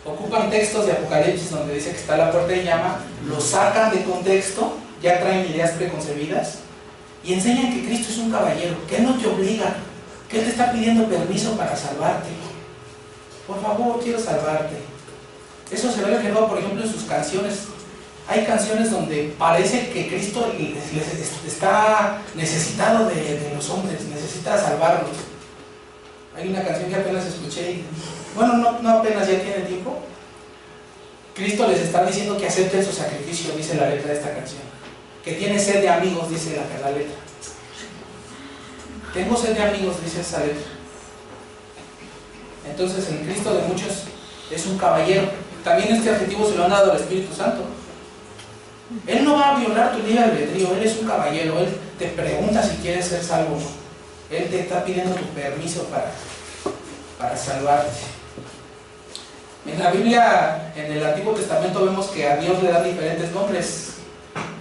Ocupan textos de Apocalipsis donde dice que está a la puerta y llama, lo sacan de contexto, ya traen ideas preconcebidas y enseñan que Cristo es un caballero, que Él no te obliga, que Él te está pidiendo permiso para salvarte. Por favor, quiero salvarte. Eso se ve reflejado, por ejemplo, en sus canciones. Hay canciones donde parece que Cristo está necesitado de los hombres, necesita salvarlos. Hay una canción que apenas escuché y, bueno, no apenas, ya tiene tiempo. Cristo les está diciendo que acepten su sacrificio, dice la letra de esta canción. Que tiene sed de amigos, dice la letra. Tengo sed de amigos, dice esa letra. Entonces el Cristo de muchos es un caballero. También este adjetivo se lo han dado al Espíritu Santo. Él no va a violar tu libre albedrío, Él es un caballero. Él te pregunta si quieres ser salvo. Él te está pidiendo tu permiso para salvarte. En la Biblia, en el Antiguo Testamento, vemos que a Dios le da diferentes nombres.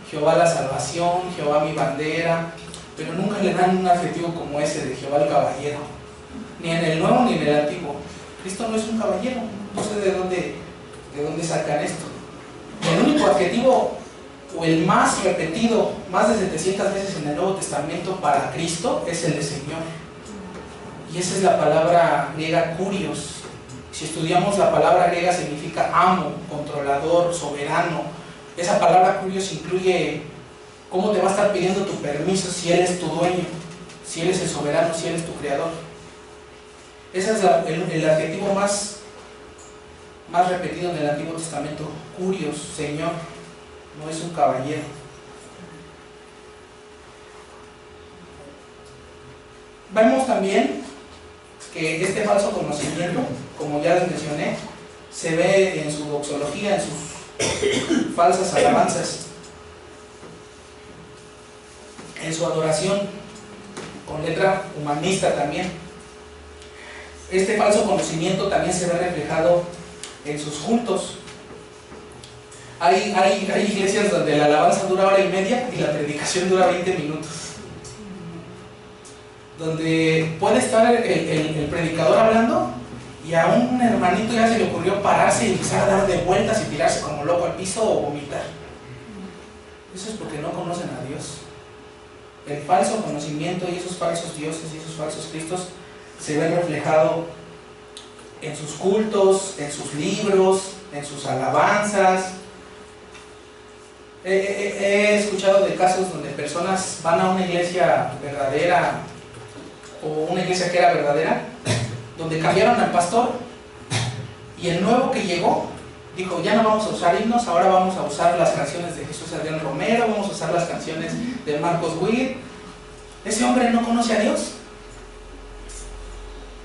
Jehová la salvación, Jehová mi bandera, pero nunca le dan un adjetivo como ese de Jehová el caballero. Ni en el Nuevo ni en el Antiguo. Cristo no es un caballero. No sé de dónde sacan esto. El único adjetivo, o el más repetido, más de 700 veces en el Nuevo Testamento para Cristo, es el de Señor. Y esa es la palabra griega kurios. Si estudiamos la palabra griega, significa amo, controlador, soberano. Esa palabra kurios incluye ¿Cómo te va a estar pidiendo tu permiso si Él es tu dueño? Si Él es el soberano, si Él es tu creador. Ese es el adjetivo más repetido en el Antiguo Testamento. Curios, Señor, no es un caballero. Vemos también que este falso conocimiento, como ya les mencioné, se ve en su doxología, en sus falsas alabanzas, en su adoración, con letra humanista también. Este falso conocimiento también se ve reflejado en sus cultos. Hay iglesias donde la alabanza dura 1:30 y la predicación dura 20 minutos. Donde puede estar el predicador hablando y a un hermanito ya se le ocurrió pararse y empezar a dar de vueltas y tirarse como loco al piso o vomitar. Eso es porque no conocen a Dios. El falso conocimiento y esos falsos dioses y esos falsos cristos se ven reflejado en sus cultos, en sus libros, en sus alabanzas. He escuchado de casos donde personas van a una iglesia verdadera o una iglesia que era verdadera, donde cambiaron al pastor y el nuevo que llegó dijo: ya no vamos a usar himnos, ahora vamos a usar las canciones de Jesús Adrián Romero, vamos a usar las canciones de Marcos Witt. Ese hombre no conoce a Dios,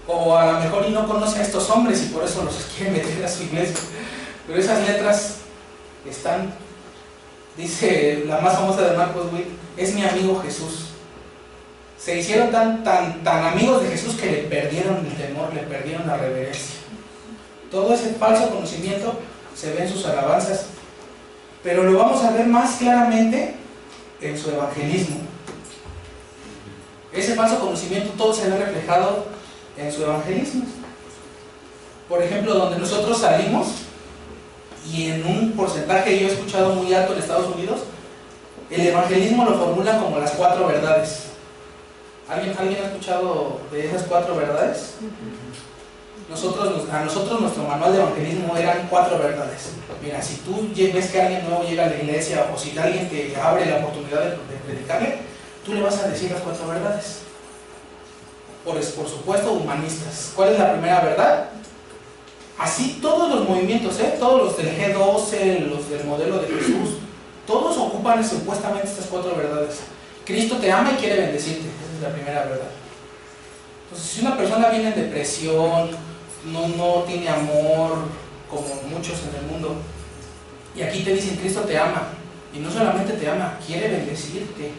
o a lo mejor y no conoce a estos hombres y por eso los quiere meter a su iglesia, pero esas letras están, dice la más famosa de Marcos Witt: es mi amigo Jesús. Se hicieron tan amigos de Jesús que le perdieron el temor, le perdieron la reverencia. Todo ese falso conocimiento se ve en sus alabanzas, pero lo vamos a ver más claramente en su evangelismo. Ese falso conocimiento todo se ve reflejado en su evangelismo. Por ejemplo, donde nosotros salimos, y en un porcentaje yo he escuchado muy alto en Estados Unidos, el evangelismo lo formulan como las 4 verdades. ¿Alguien ha escuchado de esas 4 verdades? A nosotros nuestro manual de evangelismo eran 4 verdades. Mira, si tú ves que alguien nuevo llega a la iglesia, o si alguien te abre la oportunidad de predicarle, tú le vas a decir las 4 verdades. Por supuesto, humanistas. ¿Cuál es la primera verdad? Así todos los movimientos, todos los del G12, los del modelo de Jesús, todos ocupan supuestamente estas 4 verdades. Cristo te ama y quiere bendecirte. Esa es la primera verdad. Entonces, si una persona viene en depresión, no tiene amor, como muchos en el mundo, y aquí te dicen Cristo te ama, y no solamente te ama, quiere bendecirte.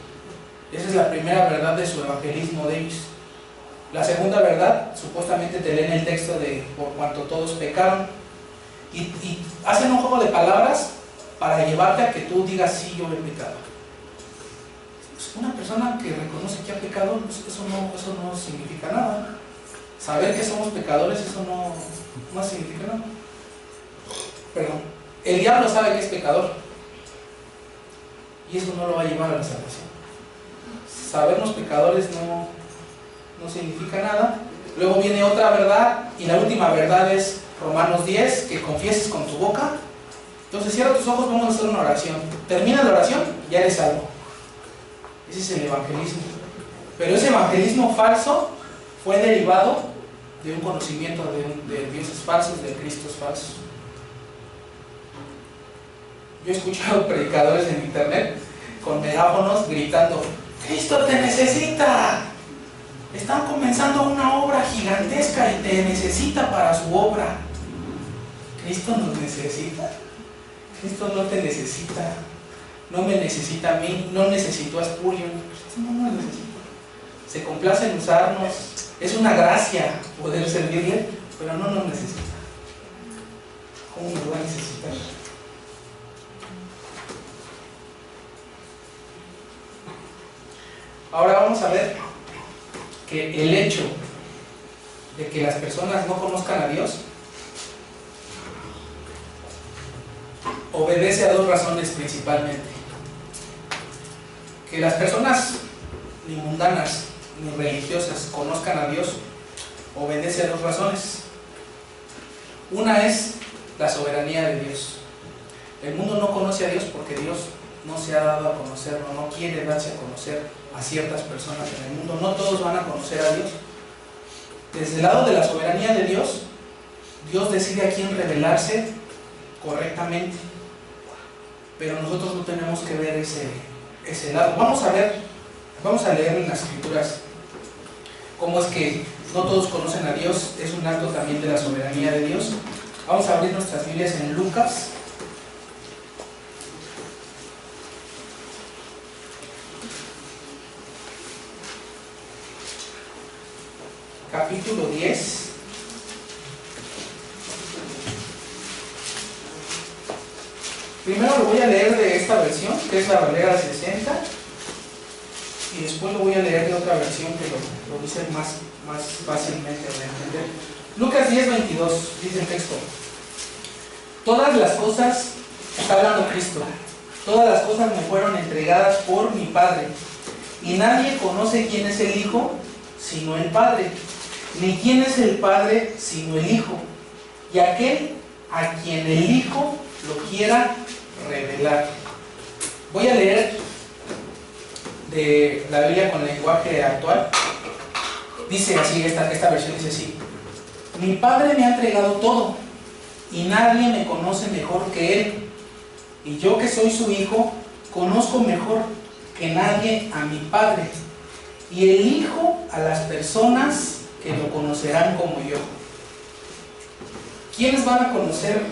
Esa es la primera verdad de su evangelismo de ellos. La segunda verdad, supuestamente te leen el texto de por cuanto todos pecaron, y hacen un juego de palabras para llevarte a que tú digas: sí, yo he pecado. Una persona que reconoce que ha pecado, eso no significa nada. Saber que somos pecadores, eso no significa nada. Perdón. El diablo sabe que es pecador, y eso no lo va a llevar a la salvación. Sabernos pecadores no significa nada. Luego viene otra verdad, y la última verdad es Romanos 10, que confieses con tu boca. Entonces cierra tus ojos, vamos a hacer una oración. Termina la oración, ya eres salvo. Ese es el evangelismo. Pero ese evangelismo falso fue derivado de un conocimiento de dioses falsos, de cristos falsos. Yo he escuchado predicadores en internet con megáfonos gritando: ¡Cristo te necesita! Están comenzando una obra gigantesca y te necesita para su obra. ¿Cristo nos necesita? Cristo no te necesita. No me necesita a mí, no necesitó a Spurgeon. No nos necesita. Se complace en usarnos. Es una gracia poder servirle, pero no nos necesita. ¿Cómo nos va a necesitar? Ahora vamos a ver que el hecho de que las personas no conozcan a Dios obedece a 2 razones principalmente. Que las personas ni mundanas ni religiosas conozcan a Dios obedece a 2 razones. Una es la soberanía de Dios. El mundo no conoce a Dios porque Dios no se ha dado a conocer, no quiere darse a conocer a ciertas personas en el mundo. No todos van a conocer a Dios. Desde el lado de la soberanía de Dios, Dios decide a quién revelarse correctamente, pero nosotros no tenemos que ver ese lado. Vamos a leer en las Escrituras cómo es que no todos conocen a Dios. Es un acto también de la soberanía de Dios. Vamos a abrir nuestras Biblias en Lucas. Capítulo 10. Primero lo voy a leer de esta versión, que es la Valera 60, y después lo voy a leer de otra versión que lo dice más fácilmente de entender. Lucas 10:22 dice el texto: todas las cosas, está hablando Cristo, todas las cosas me fueron entregadas por mi Padre, y nadie conoce quién es el Hijo sino el Padre, ni quién es el Padre sino el Hijo, y aquel a quien el Hijo lo quiera revelar. Voy a leer de la Biblia con lenguaje actual. Dice así, esta versión dice así: mi Padre me ha entregado todo, y nadie me conoce mejor que Él, y yo que soy su Hijo, conozco mejor que nadie a mi Padre, y el Hijo a las personas que lo conocerán como yo. ¿Quiénes van a conocer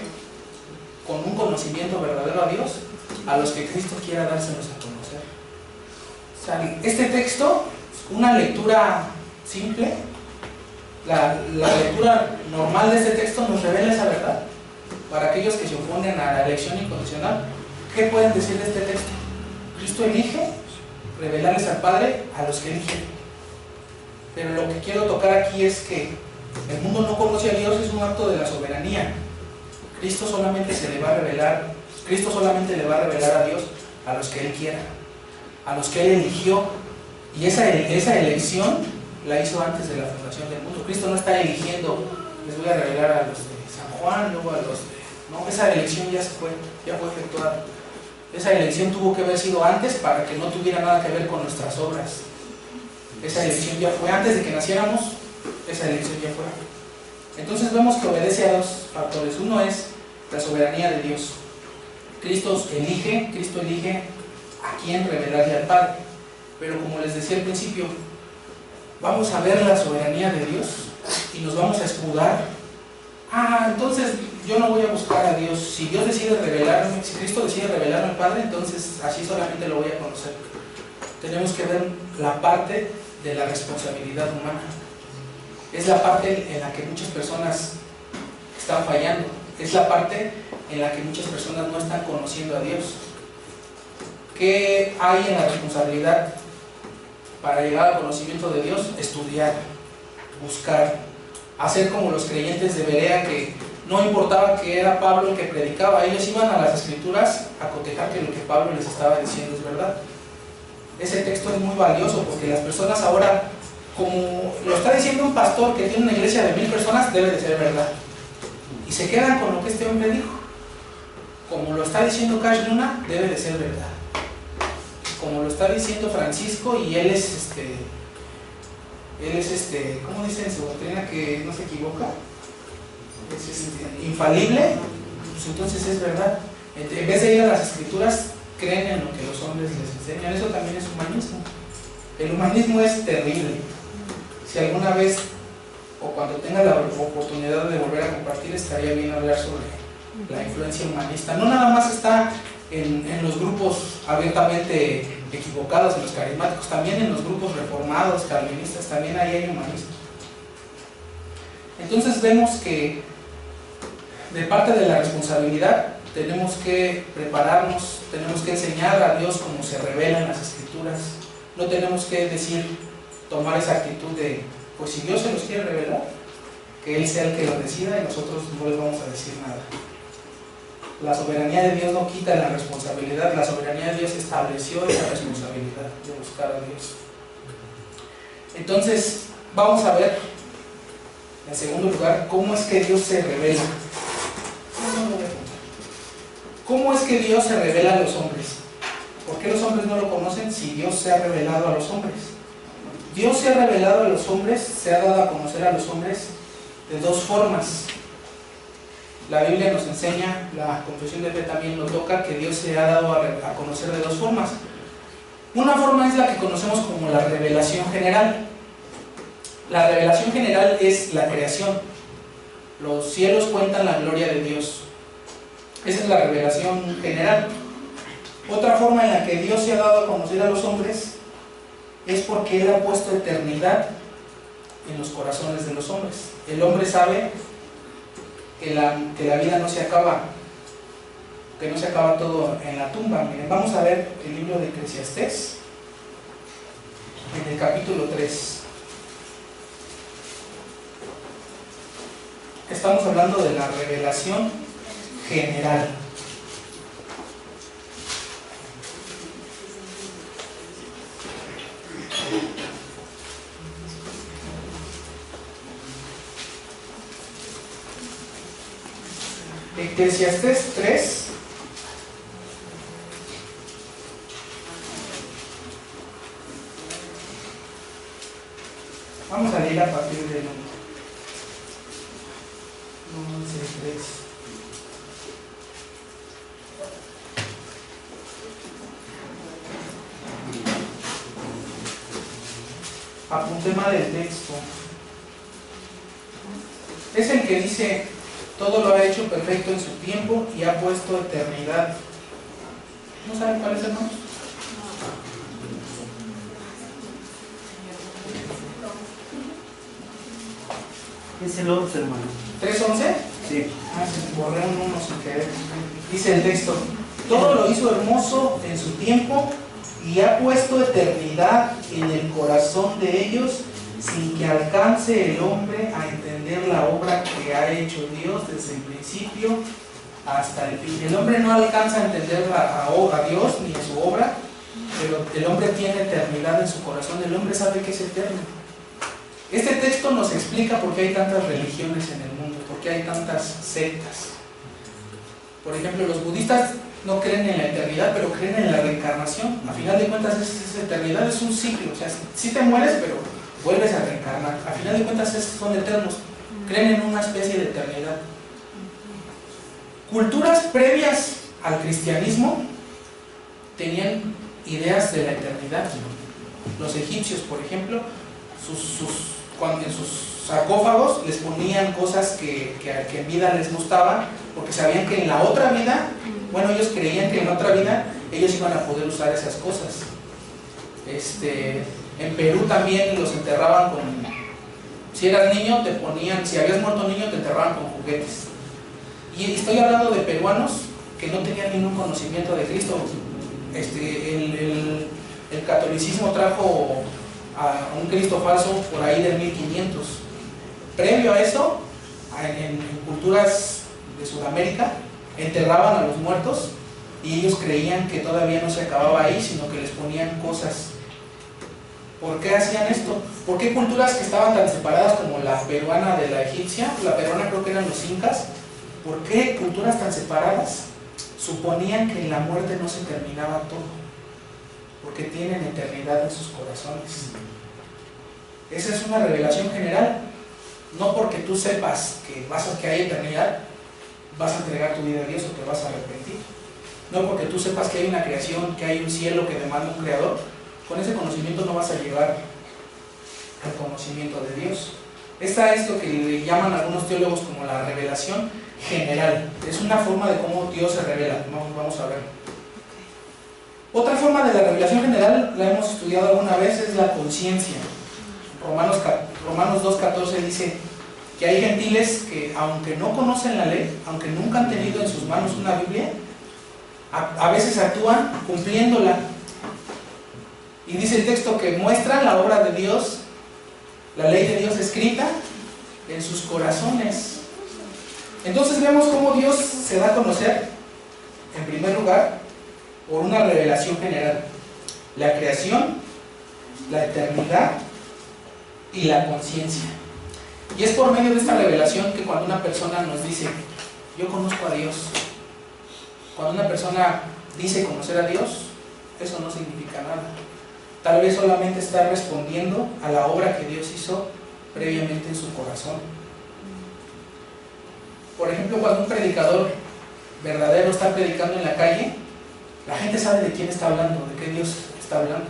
con un conocimiento verdadero a Dios? A los que Cristo quiera dárselos a conocer. O sea, este texto, una lectura simple, la lectura normal de este texto nos revela esa verdad. Para aquellos que se oponen a la elección incondicional, ¿qué pueden decir de este texto? Cristo elige revelarles al Padre a los que eligen. Pero lo que quiero tocar aquí es que el mundo no conoce a Dios, es un acto de la soberanía. Cristo solamente le va a revelar a Dios a los que Él quiera, a los que Él eligió. Y esa elección la hizo antes de la fundación del mundo. Cristo no está eligiendo, les voy a revelar a los de San Juan, luego a los de... No, esa elección ya fue efectuada. Esa elección tuvo que haber sido antes para que no tuviera nada que ver con nuestras obras. Esa elección ya fue antes de que naciéramos, esa elección ya fue. Entonces vemos que obedece a dos factores. Uno es la soberanía de Dios. Cristo elige a quién revelarle al Padre. Pero como les decía al principio, vamos a ver la soberanía de Dios y nos vamos a escudar. Entonces yo no voy a buscar a Dios. Si Dios decide revelarme, si Cristo decide revelarme al Padre, entonces así solamente lo voy a conocer. Tenemos que ver la parte de la responsabilidad humana. Es la parte en la que muchas personas están fallando. Es la parte en la que muchas personas no están conociendo a Dios. ¿Qué hay en la responsabilidad para llegar al conocimiento de Dios? Estudiar, buscar, hacer como los creyentes de Berea, que no importaba que era Pablo el que predicaba, ellos iban a las Escrituras a cotejar que lo que Pablo les estaba diciendo es verdad. Ese texto es muy valioso porque las personas ahora, como lo está diciendo un pastor que tiene una iglesia de 1000 personas, debe de ser verdad. Y se quedan con lo que este hombre dijo. Como lo está diciendo Cash Luna, debe de ser verdad. Como lo está diciendo Francisco, y él es ¿cómo dice en su doctrina que no se equivoca? Es infalible, pues entonces es verdad. En vez de ir a las Escrituras, creen en lo que los hombres les enseñan. Eso también es humanismo. El humanismo es terrible. Si alguna vez, o cuando tenga la oportunidad de volver a compartir, estaría bien hablar sobre la influencia humanista. No nada más está en los grupos abiertamente equivocados, en los carismáticos, también en los grupos reformados, calvinistas, también ahí hay humanismo. Entonces vemos que de parte de la responsabilidad tenemos que prepararnos, tenemos que enseñar a Dios como se revela en las Escrituras. No tenemos que tomar esa actitud de, pues si Dios se los quiere revelar, que Él sea el que lo decida y nosotros no les vamos a decir nada. La soberanía de Dios no quita la responsabilidad, la soberanía de Dios estableció esa responsabilidad de buscar a Dios. Entonces, vamos a ver, en segundo lugar, cómo es que Dios se revela. ¿Cómo es que Dios se revela a los hombres? ¿Por qué los hombres no lo conocen si Dios se ha revelado a los hombres? Dios se ha revelado a los hombres, se ha dado a conocer a los hombres de dos formas. La Biblia nos enseña, la confesión de fe también lo toca, que Dios se ha dado a conocer de dos formas. Una forma es la que conocemos como la revelación general. La revelación general es la creación. Los cielos cuentan la gloria de Dios. Esa es la revelación general. Otra forma en la que Dios se ha dado a conocer a los hombres es porque Él ha puesto eternidad en los corazones de los hombres. El hombre sabe que la vida no se acaba, que no se acaba todo en la tumba. Miren, vamos a ver el libro de Eclesiastés, en el capítulo 3. Estamos hablando de la revelación general. Eclesiastés 3. Vamos a leer a partir del 11:3. Apunté mal el texto. Es el que dice: todo lo ha hecho perfecto en su tiempo y ha puesto eternidad. ¿No saben cuál es, hermanos? Es el 11, hermano. ¿3:11? Sí. Se borré un 1 sin querer. Dice el texto: todo lo hizo hermoso en su tiempo y ha puesto eternidad en el corazón de ellos, sin que alcance el hombre a entender la obra que ha hecho Dios desde el principio hasta el fin. El hombre no alcanza a entender a Dios ni a su obra, pero el hombre tiene eternidad en su corazón. El hombre sabe que es eterno. Este texto nos explica por qué hay tantas religiones en el mundo, por qué hay tantas sectas. Por ejemplo, los budistas no creen en la eternidad, pero creen en la reencarnación. A final de cuentas, esa eternidad es un ciclo. O sea, sí te mueres, pero vuelves a reencarnar. A final de cuentas son eternos. Creen en una especie de eternidad. Culturas previas al cristianismo tenían ideas de la eternidad. Los egipcios, por ejemplo, en sus sarcófagos les ponían cosas que en vida les gustaban, porque sabían que en la otra vida, bueno, ellos creían que en la otra vida ellos iban a poder usar esas cosas. En Perú también los enterraban con... Si eras niño, si habías muerto niño, te enterraban con juguetes. Y estoy hablando de peruanos que no tenían ningún conocimiento de Cristo. El catolicismo trajo a un Cristo falso por ahí del 1500. Previo a eso, en culturas de Sudamérica, enterraban a los muertos y ellos creían que todavía no se acababa ahí, sino que les ponían cosas. ¿Por qué hacían esto? ¿Por qué culturas que estaban tan separadas como la peruana de la egipcia? La peruana creo que eran los incas. ¿Por qué culturas tan separadas suponían que en la muerte no se terminaba todo? Porque tienen eternidad en sus corazones. Esa es una revelación general. No porque tú sepas que hay eternidad, vas a entregar tu vida a Dios o te vas a arrepentir. No porque tú sepas que hay una creación, que hay un cielo que demanda un creador, con ese conocimiento no vas a llegar al conocimiento de Dios. Esta es lo que le llaman algunos teólogos como la revelación general. Es una forma de cómo Dios se revela. Vamos a ver. Otra forma de la revelación general, la hemos estudiado alguna vez, es la conciencia. Romanos 2:14 dice que hay gentiles que, aunque no conocen la ley, aunque nunca han tenido en sus manos una Biblia, a veces actúan cumpliéndola. Y dice el texto que muestran la obra de Dios, la ley de Dios escrita en sus corazones. Entonces vemos cómo Dios se da a conocer, en primer lugar, por una revelación general: la creación, la eternidad y la conciencia. Y es por medio de esta revelación que cuando una persona nos dice: yo conozco a Dios, cuando una persona dice conocer a Dios, eso no significa nada. Tal vez solamente está respondiendo a la obra que Dios hizo previamente en su corazón. Por ejemplo, cuando un predicador verdadero está predicando en la calle, la gente sabe de quién está hablando, de qué Dios está hablando.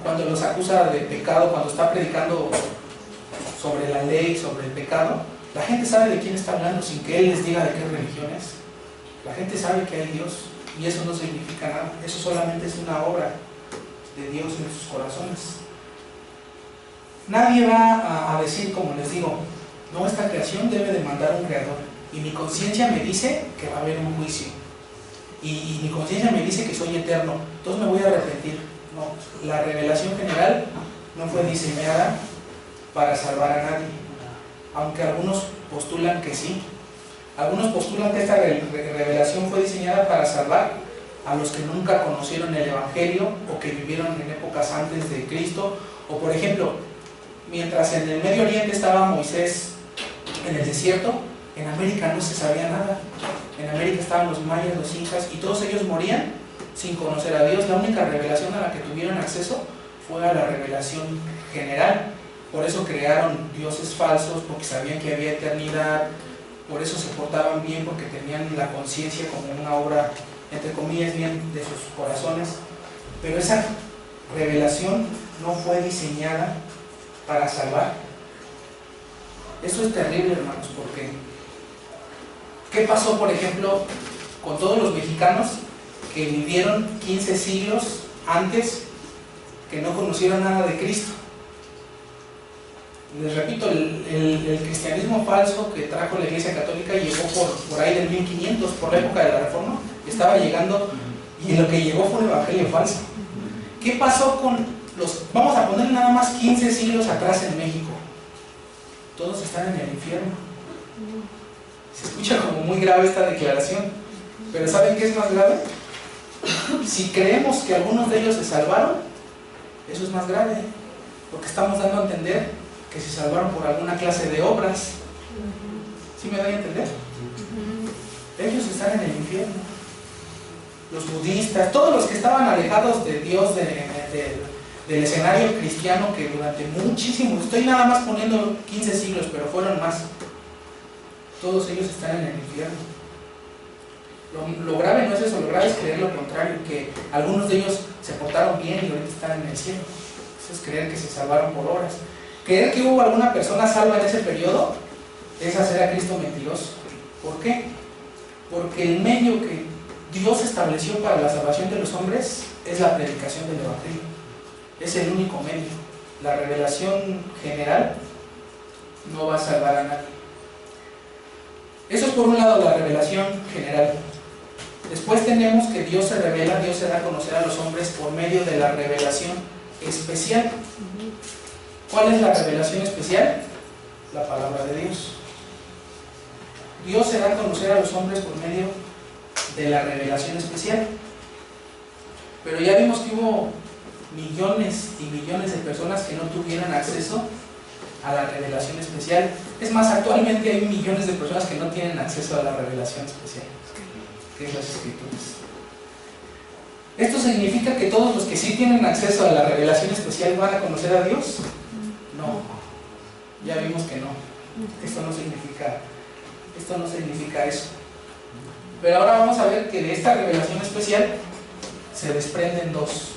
Cuando los acusa de pecado, cuando está predicando sobre la ley, sobre el pecado, la gente sabe de quién está hablando sin que Él les diga de qué religión es. La gente sabe que hay Dios y eso no significa nada. Eso solamente es una obra de Dios en sus corazones. Nadie va a decir, como les digo, no, esta creación debe demandar un creador y mi conciencia me dice que va a haber un juicio y mi conciencia me dice que soy eterno, entonces me voy a arrepentir. No, la revelación general no fue diseñada para salvar a nadie, aunque algunos postulan que sí. Algunos postulan que esta revelación fue diseñada para salvar a los que nunca conocieron el Evangelio o que vivieron en épocas antes de Cristo. O por ejemplo, mientras en el Medio Oriente estaba Moisés en el desierto, en América no se sabía nada. En América estaban los mayas, los incas, y todos ellos morían sin conocer a Dios. La única revelación a la que tuvieron acceso fue a la revelación general. Por eso crearon dioses falsos, porque sabían que había eternidad. Por eso se portaban bien, porque tenían la conciencia como una obra, entre comillas, bien de sus corazones. Pero esa revelación no fue diseñada para salvar. Eso es terrible, hermanos, porque ¿qué pasó, por ejemplo, con todos los mexicanos que vivieron 15 siglos antes, que no conocieron nada de Cristo? Les repito, el cristianismo falso que trajo la Iglesia Católica llegó por ahí del 1500, por la época de la Reforma, estaba llegando, y lo que llegó fue un evangelio falso. ¿Qué pasó con los, vamos a poner nada más 15 siglos atrás en México? Todos están en el infierno. Se escucha como muy grave esta declaración, pero ¿saben qué es más grave? Si creemos que algunos de ellos se salvaron, eso es más grave, porque estamos dando a entender que se salvaron por alguna clase de obras. ¿Sí me doy a entender? Ellos están en el infierno. Los budistas, todos los que estaban alejados de Dios, del escenario cristiano, que durante muchísimos, estoy nada más poniendo 15 siglos, pero fueron más, todos ellos están en el infierno. Lo grave no es eso, lo grave es creer lo contrario, que algunos de ellos se portaron bien y ahorita están en el cielo. Eso es creer que se salvaron por obras. Creer que hubo alguna persona salva en ese periodo es hacer a Cristo mentiroso. ¿Por qué? Porque el medio que Dios estableció para la salvación de los hombres es la predicación del Evangelio. Es el único medio. La revelación general no va a salvar a nadie. Eso es por un lado la revelación general. Después tenemos que Dios se revela, Dios se da a conocer a los hombres por medio de la revelación especial. ¿Cuál es la revelación especial? La palabra de Dios. Dios se da a conocer a los hombres por medio de la revelación especial. Pero ya vimos que hubo millones y millones de personas que no tuvieron acceso a la revelación especial. Es más, actualmente hay millones de personas que no tienen acceso a la revelación especial, que es las Escrituras. ¿Esto significa que todos los que sí tienen acceso a la revelación especial van a conocer a Dios? No, ya vimos que no. Esto no significa eso. Pero ahora vamos a ver que de esta revelación especial se desprenden dos.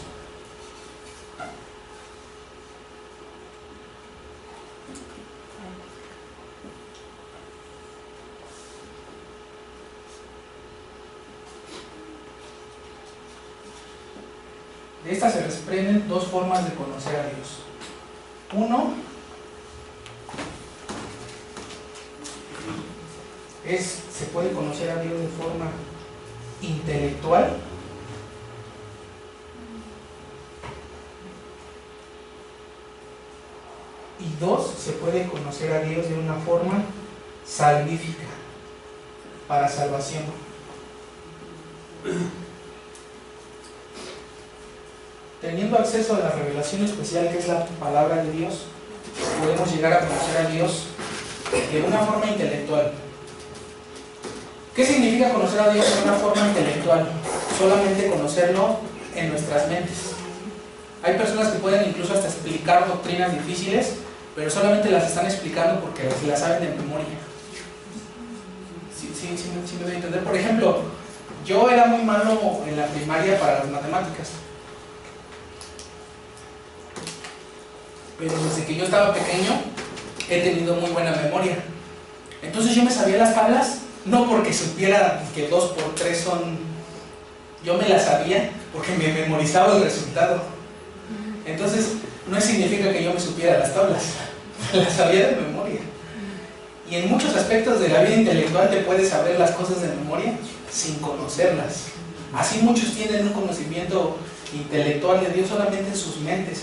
De estas se desprenden dos formas de conocer a Dios. Uno se puede conocer a Dios de forma intelectual, y dos, se puede conocer a Dios de una forma salvífica, para salvación. Teniendo acceso a la revelación especial, que es la palabra de Dios, podemos llegar a conocer a Dios de una forma intelectual. ¿Qué significa conocer a Dios de una forma intelectual? Solamente conocerlo en nuestras mentes. Hay personas que pueden incluso hasta explicar doctrinas difíciles, pero solamente las están explicando porque se las saben de memoria. Sí me doy a entender. Por ejemplo, yo era muy malo en la primaria para las matemáticas, pero desde que yo estaba pequeño he tenido muy buena memoria. Entonces yo me sabía las tablas, no porque supiera que 2 por 3 son... Yo me las sabía porque me memorizaba el resultado. Entonces no significa que yo me supiera las tablas, las sabía de memoria. Y en muchos aspectos de la vida intelectual te puedes saber las cosas de memoria sin conocerlas. Así muchos tienen un conocimiento intelectual de Dios solamente en sus mentes,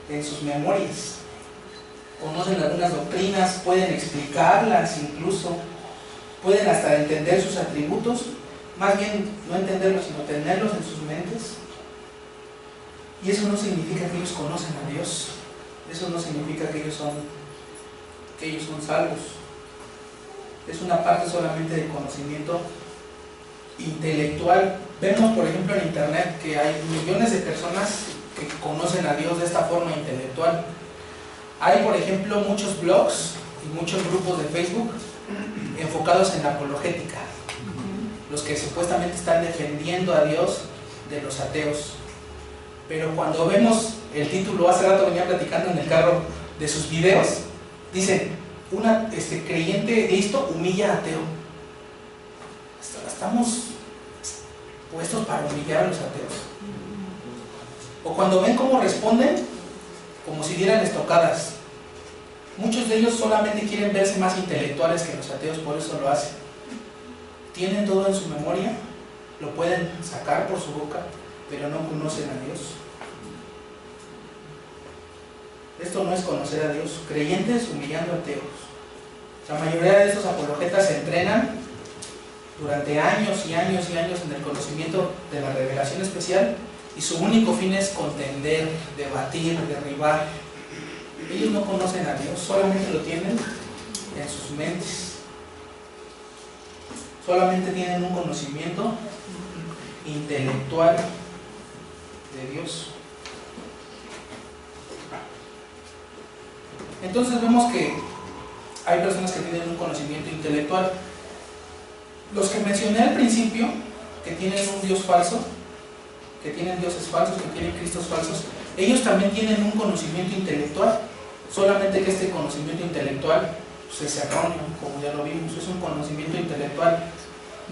en sus memorias. Conocen algunas doctrinas, pueden explicarlas incluso, pueden hasta entender sus atributos, más bien no entenderlos, sino tenerlos en sus mentes. Y eso no significa que ellos conocen a Dios, eso no significa que ellos son salvos. Es una parte solamente del conocimiento intelectual. Vemos, por ejemplo, en internet que hay millones de personas que conocen a Dios de esta forma intelectual. Hay, por ejemplo, muchos blogs y muchos grupos de Facebook enfocados en la apologética, los que supuestamente están defendiendo a Dios de los ateos. Pero cuando vemos el título, hace rato venía platicando en el carro de sus videos, dicen, una creyente listo humilla a ateo. Estamos puestos para humillar a los ateos. O cuando ven cómo responden, como si dieran estocadas. Muchos de ellos solamente quieren verse más intelectuales que los ateos, por eso lo hacen. Tienen todo en su memoria, lo pueden sacar por su boca, pero no conocen a Dios. Esto no es conocer a Dios. Creyentes humillando a ateos. La mayoría de estos apologetas se entrenan durante años y años y años en el conocimiento de la revelación especial, y su único fin es contender, debatir, derribar. Ellos no conocen a Dios, solamente lo tienen en sus mentes. Solamente tienen un conocimiento intelectual de Dios. Entonces vemos que hay personas que tienen un conocimiento intelectual. Los que mencioné al principio, que tienen un Dios falso, que tienen dioses falsos, que tienen cristos falsos, ellos también tienen un conocimiento intelectual, solamente que este conocimiento intelectual pues, es erróneo, como ya lo vimos, es un conocimiento intelectual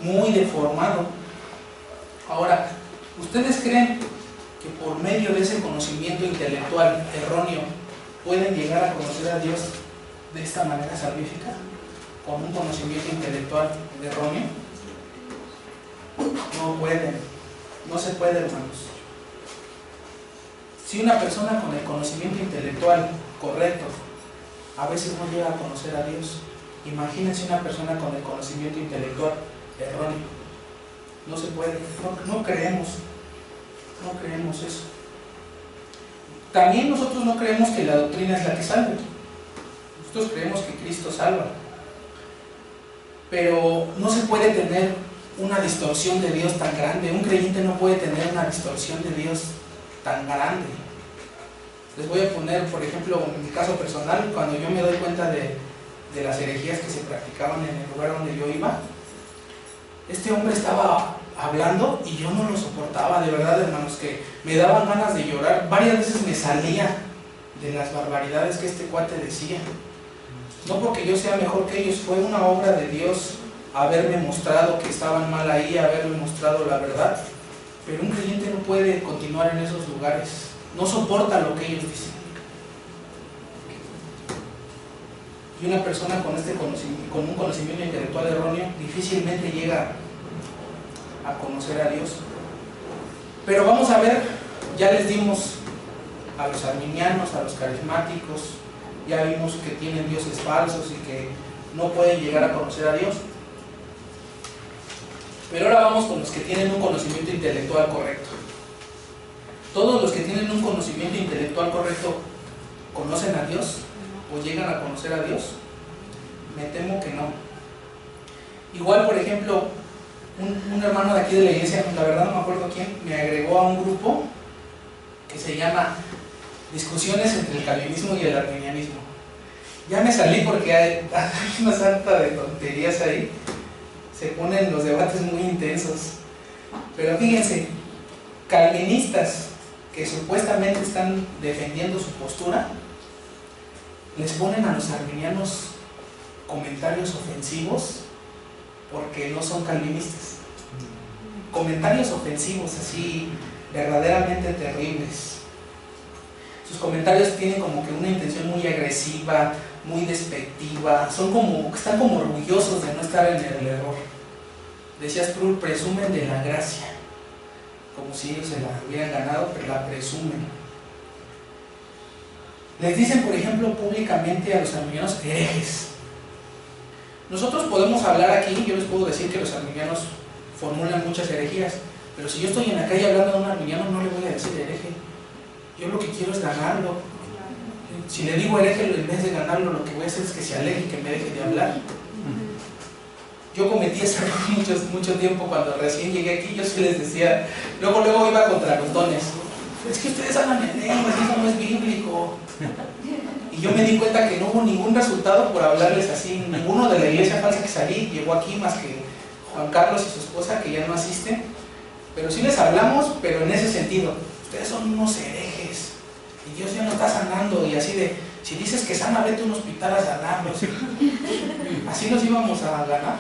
muy deformado. Ahora, ¿ustedes creen que por medio de ese conocimiento intelectual erróneo pueden llegar a conocer a Dios de esta manera salvífica, con un conocimiento intelectual erróneo? No pueden, no se puede, hermanos. Si una persona con el conocimiento intelectual correcto a veces no llega a conocer a Dios, imagínense una persona con el conocimiento intelectual erróneo. No se puede, no creemos eso. También nosotros no creemos que la doctrina es la que salve. Nosotros creemos que Cristo salva. Pero no se puede tener una distorsión de Dios tan grande. Un creyente no puede tener una distorsión de Dios tan grande. Les voy a poner, por ejemplo, en mi caso personal, cuando yo me doy cuenta de las herejías que se practicaban en el lugar donde yo iba, este hombre estaba hablando y yo no lo soportaba, de verdad, hermanos, que me daban ganas de llorar. Varias veces me salía de las barbaridades que este cuate decía. No porque yo sea mejor que ellos, fue una obra de Dios haberme mostrado que estaban mal ahí, haberme mostrado la verdad. Pero un creyente no puede continuar en esos lugares, no soporta lo que ellos dicen. Y una persona con un conocimiento intelectual erróneo difícilmente llega a conocer a Dios. Pero vamos a ver, ya les dimos a los arminianos, a los carismáticos, ya vimos que tienen dioses falsos y que no pueden llegar a conocer a Dios. Pero ahora vamos con los que tienen un conocimiento intelectual correcto. ¿Todos los que tienen un conocimiento intelectual correcto conocen a Dios o llegan a conocer a Dios? Me temo que no. Igual, por ejemplo, un hermano de aquí de la iglesia, la verdad no me acuerdo quién, me agregó a un grupo que se llama Discusiones entre el calvinismo y el arminianismo. Ya me salí porque hay una sarta de tonterías ahí, se ponen los debates muy intensos. Pero fíjense, calvinistas que supuestamente están defendiendo su postura, les ponen a los arminianos comentarios ofensivos porque no son calvinistas. Comentarios ofensivos así verdaderamente terribles. Sus comentarios tienen como que una intención muy agresiva, muy despectiva, están como orgullosos de no estar en el error. Decía Sproul, presumen de la gracia, como si ellos se la hubieran ganado, pero la presumen. Les dicen, por ejemplo, públicamente a los arminianos herejes. Nosotros podemos hablar aquí, yo les puedo decir que los arminianos formulan muchas herejías, pero si yo estoy en la calle hablando de un arminiano, no le voy a decir hereje. Yo lo que quiero es ganarlo. Si le digo hereje, en vez de ganarlo, lo que voy a hacer es que se aleje y que me deje de hablar. Yo cometí ese error mucho tiempo cuando recién llegué aquí. Yo sí les decía, luego iba contra los dones. Es que ustedes hablan en lenguas, eso no es bíblico. Y yo me di cuenta que no hubo ningún resultado por hablarles así. Ninguno de la iglesia falsa que salí llegó aquí más que Juan Carlos y su esposa, que ya no asisten. Pero sí les hablamos, pero en ese sentido. Ustedes son unos herejes y Dios ya no está sanando, y así de, si dices que sana, vete a un hospital a sanarlos. Así nos íbamos a ganar.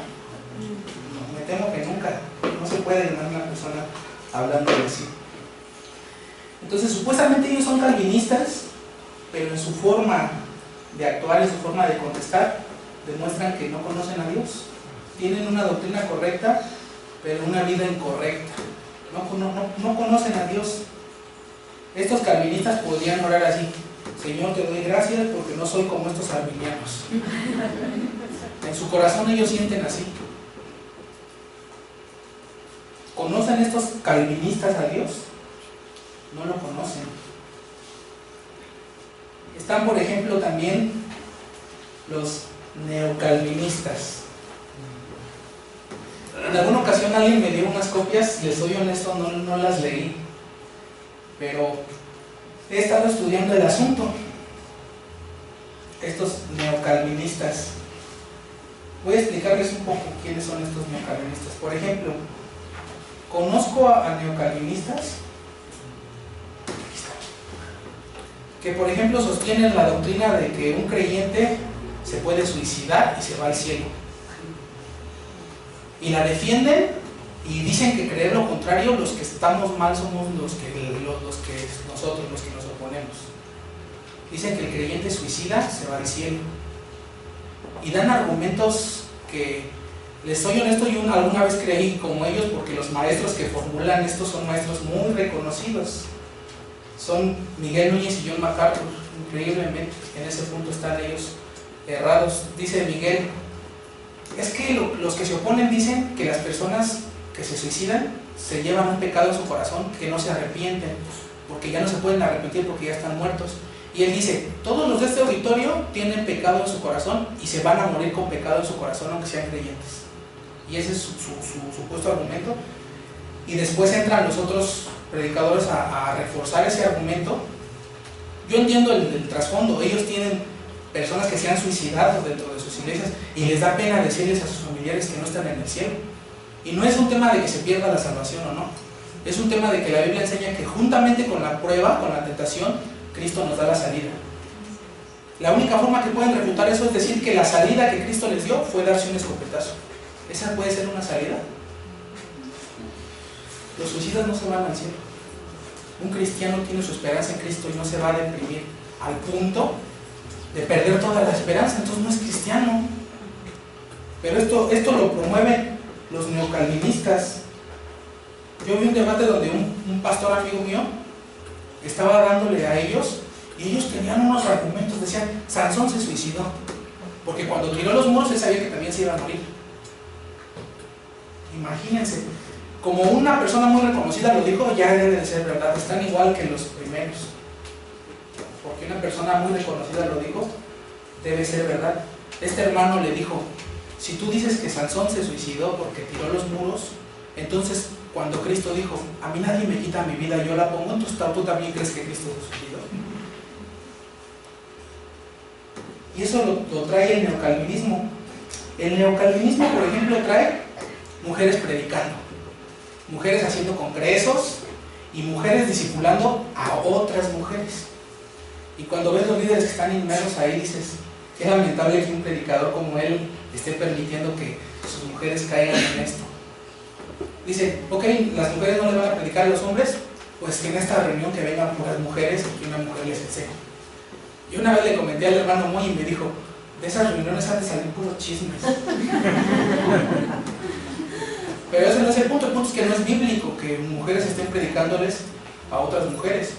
No, me temo que nunca. No se puede ganar una persona hablando así. Entonces, supuestamente ellos son calvinistas, pero en su forma de actuar y su forma de contestar demuestran que no conocen a Dios. Tienen una doctrina correcta, pero una vida incorrecta. No conocen a Dios. Estos calvinistas podrían orar así: Señor, te doy gracias porque no soy como estos arminianos. En su corazón ellos sienten así. ¿Conocen estos calvinistas a Dios? No lo conocen. Están, por ejemplo, también los neocalvinistas. En alguna ocasión alguien me dio unas copias, les soy honesto, no las leí, pero he estado estudiando el asunto. Estos neocalvinistas, voy a explicarles un poco quiénes son estos neocalvinistas. Por ejemplo, conozco a neocalvinistas que, por ejemplo, sostienen la doctrina de que un creyente se puede suicidar y se va al cielo, y la defienden y dicen que creer lo contrario, los que estamos mal somos nosotros los que nos oponemos. Dicen que el creyente suicida se va al cielo y dan argumentos que, les soy honesto, yo alguna vez creí como ellos, porque los maestros que formulan esto son maestros muy reconocidos. Son Miguel Núñez y John MacArthur. Increíblemente, en ese punto están ellos errados. Dice Miguel, es que los que se oponen dicen que las personas que se suicidan se llevan un pecado en su corazón, que no se arrepienten, porque ya no se pueden arrepentir porque ya están muertos. Y él dice, todos los de este auditorio tienen pecado en su corazón y se van a morir con pecado en su corazón aunque sean creyentes. Y ese es su supuesto argumento. Y después entran los otros predicadores a reforzar ese argumento. Yo entiendo el trasfondo. Ellos tienen personas que se han suicidado dentro de sus iglesias y les da pena decirles a sus familiares que no están en el cielo. Y no es un tema de que se pierda la salvación o no, es un tema de que la Biblia enseña que juntamente con la prueba, con la tentación, Cristo nos da la salida. La única forma que pueden refutar eso es decir que la salida que Cristo les dio fue darse un escopetazo. ¿Esa puede ser una salida? Los suicidas no se van al cielo. Un cristiano tiene su esperanza en Cristo y no se va a deprimir al punto de perder toda la esperanza, entonces no es cristiano. Pero esto lo promueven los neocalvinistas. Yo vi un debate donde un pastor amigo mío estaba dándole a ellos, y ellos tenían unos argumentos. Decían, Sansón se suicidó porque cuando tiró los muros él sabía que también se iba a morir. Imagínense, como una persona muy reconocida lo dijo, ya debe de ser verdad. Están igual que los primeros, porque una persona muy reconocida lo dijo, debe ser verdad. Este hermano le dijo, si tú dices que Sansón se suicidó porque tiró los muros, Entonces, cuando Cristo dijo, a mí nadie me quita mi vida, yo la pongo, entonces tú también crees que Cristo resucitó. Y eso lo trae el neocalvinismo. El neocalvinismo, por ejemplo, trae mujeres predicando, mujeres haciendo congresos y mujeres discipulando a otras mujeres. Y cuando ves los líderes que están inmersos ahí, dices, qué lamentable que un predicador como él esté permitiendo que sus mujeres caigan en esto. Dice, ok, las mujeres no le van a predicar a los hombres, pues que en esta reunión que vengan puras mujeres y que una mujer les enseñe. Y una vez le comenté al hermano Moy y me dijo, de esas reuniones han de salir puros chismes. Pero ese no es el punto es que no es bíblico que mujeres estén predicándoles a otras mujeres.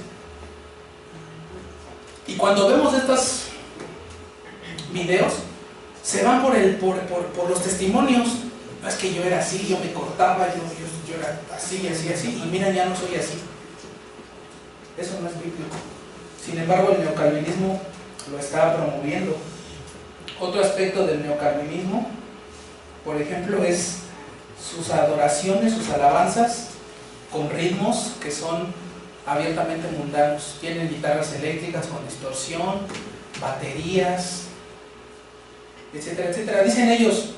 Y cuando vemos estos videos, se van por los testimonios. No es que yo era así, yo me cortaba, yo era así, y mira, ya no soy así. Eso no es bíblico. Sin embargo, el neocalvinismo lo está promoviendo. Otro aspecto del neocalvinismo, por ejemplo, es sus adoraciones, sus alabanzas con ritmos que son abiertamente mundanos. Tienen guitarras eléctricas con distorsión, baterías, etcétera, etcétera. Dicen ellos,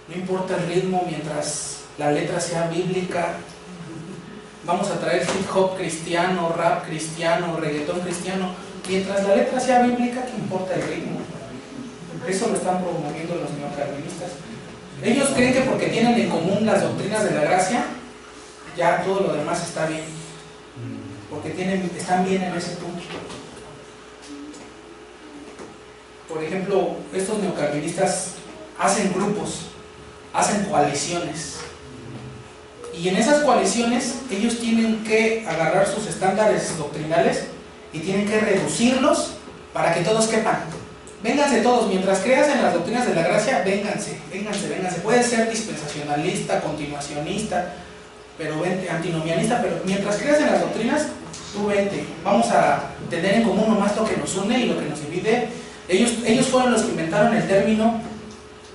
no importa el ritmo mientras la letra sea bíblica. Vamos a traer hip hop cristiano, rap cristiano, reggaetón cristiano. Mientras la letra sea bíblica, ¿qué importa el ritmo? Eso lo están promoviendo los neocalvinistas. Ellos creen que porque tienen en común las doctrinas de la gracia, ya todo lo demás está bien. Porque están bien en ese punto. Por ejemplo, estos neocalvinistas hacen grupos, hacen coaliciones. Y en esas coaliciones ellos tienen que agarrar sus estándares doctrinales y tienen que reducirlos para que todos quepan. Vénganse todos, mientras creas en las doctrinas de la gracia, vénganse. Puedes ser dispensacionalista, continuacionista, pero vente, antinomianista, pero mientras creas en las doctrinas, tú vente. Vamos a tener en común nomás lo que nos une y lo que nos divide. Ellos fueron los que inventaron el término,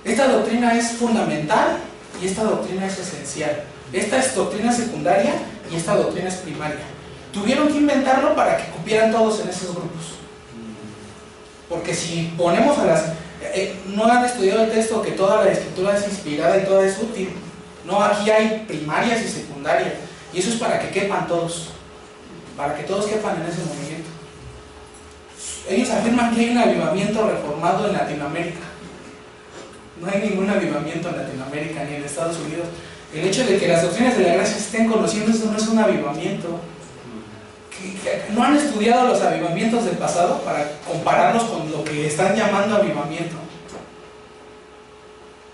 esta doctrina es fundamental y esta doctrina es esencial. Esta es doctrina secundaria y esta doctrina es primaria. Tuvieron que inventarlo para que cupieran todos en esos grupos. Porque si ponemos a las... no han estudiado el texto que toda la escritura es inspirada y toda es útil. No, aquí hay primarias y secundarias. Y eso es para que quepan todos. Para que todos quepan en ese movimiento. Ellos afirman que hay un avivamiento reformado en Latinoamérica. No hay ningún avivamiento en Latinoamérica ni en Estados Unidos. El hecho de que las doctrinas de la gracia se estén conociendo, eso no es un avivamiento. ¿No han estudiado los avivamientos del pasado para compararlos con lo que están llamando avivamiento?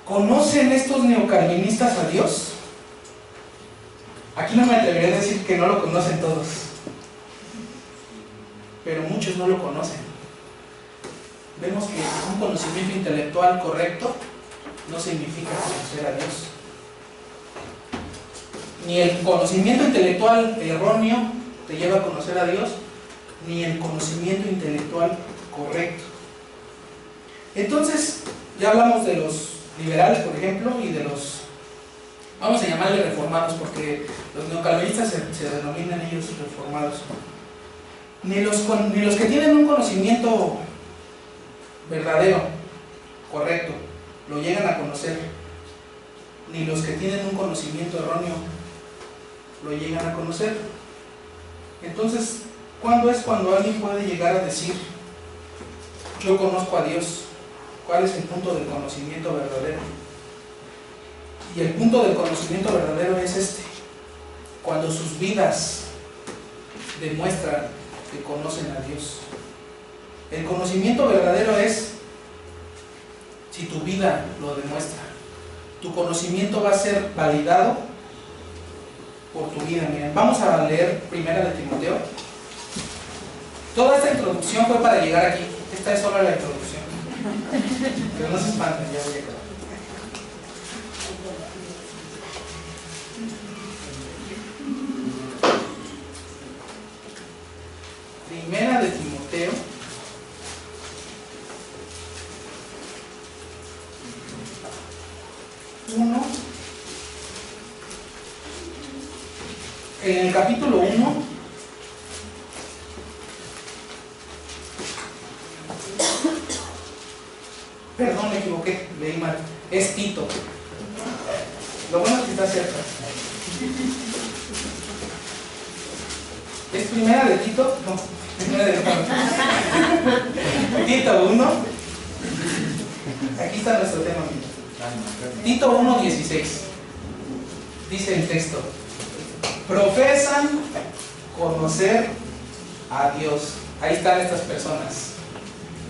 ¿Conocen estos neocalvinistas a Dios? Aquí no me atrevería a decir que no lo conocen todos, pero muchos no lo conocen. Vemos que un conocimiento intelectual correcto no significa conocer a Dios. Ni el conocimiento intelectual erróneo te lleva a conocer a Dios, ni el conocimiento intelectual correcto. Entonces, ya hablamos de los liberales, por ejemplo, y de los, vamos a llamarle reformados, porque los neocalvinistas se denominan ellos reformados. Ni los que tienen un conocimiento verdadero, correcto, lo llegan a conocer, ni los que tienen un conocimiento erróneo lo llegan a conocer. Entonces, ¿cuándo es cuando alguien puede llegar a decir, yo conozco a Dios? ¿Cuál es el punto del conocimiento verdadero? Y el punto del conocimiento verdadero es este: cuando sus vidas demuestran que conocen a Dios. El conocimiento verdadero es si tu vida lo demuestra. Tu conocimiento va a ser validado por tu vida. Miren, vamos a leer Primera de Timoteo. Toda esta introducción fue para llegar aquí. Esta es solo la introducción. Pero no se espanten, ya voy a acabar. Primera de Timoteo. En el capítulo 1, perdón, me equivoqué, leí mal, es Tito. Lo bueno es que está cerca. ¿Es primera de Tito? No, primera de Tito 1. Aquí está nuestro tema. Tito 1:16. Dice el texto: profesan conocer a Dios. Ahí están estas personas.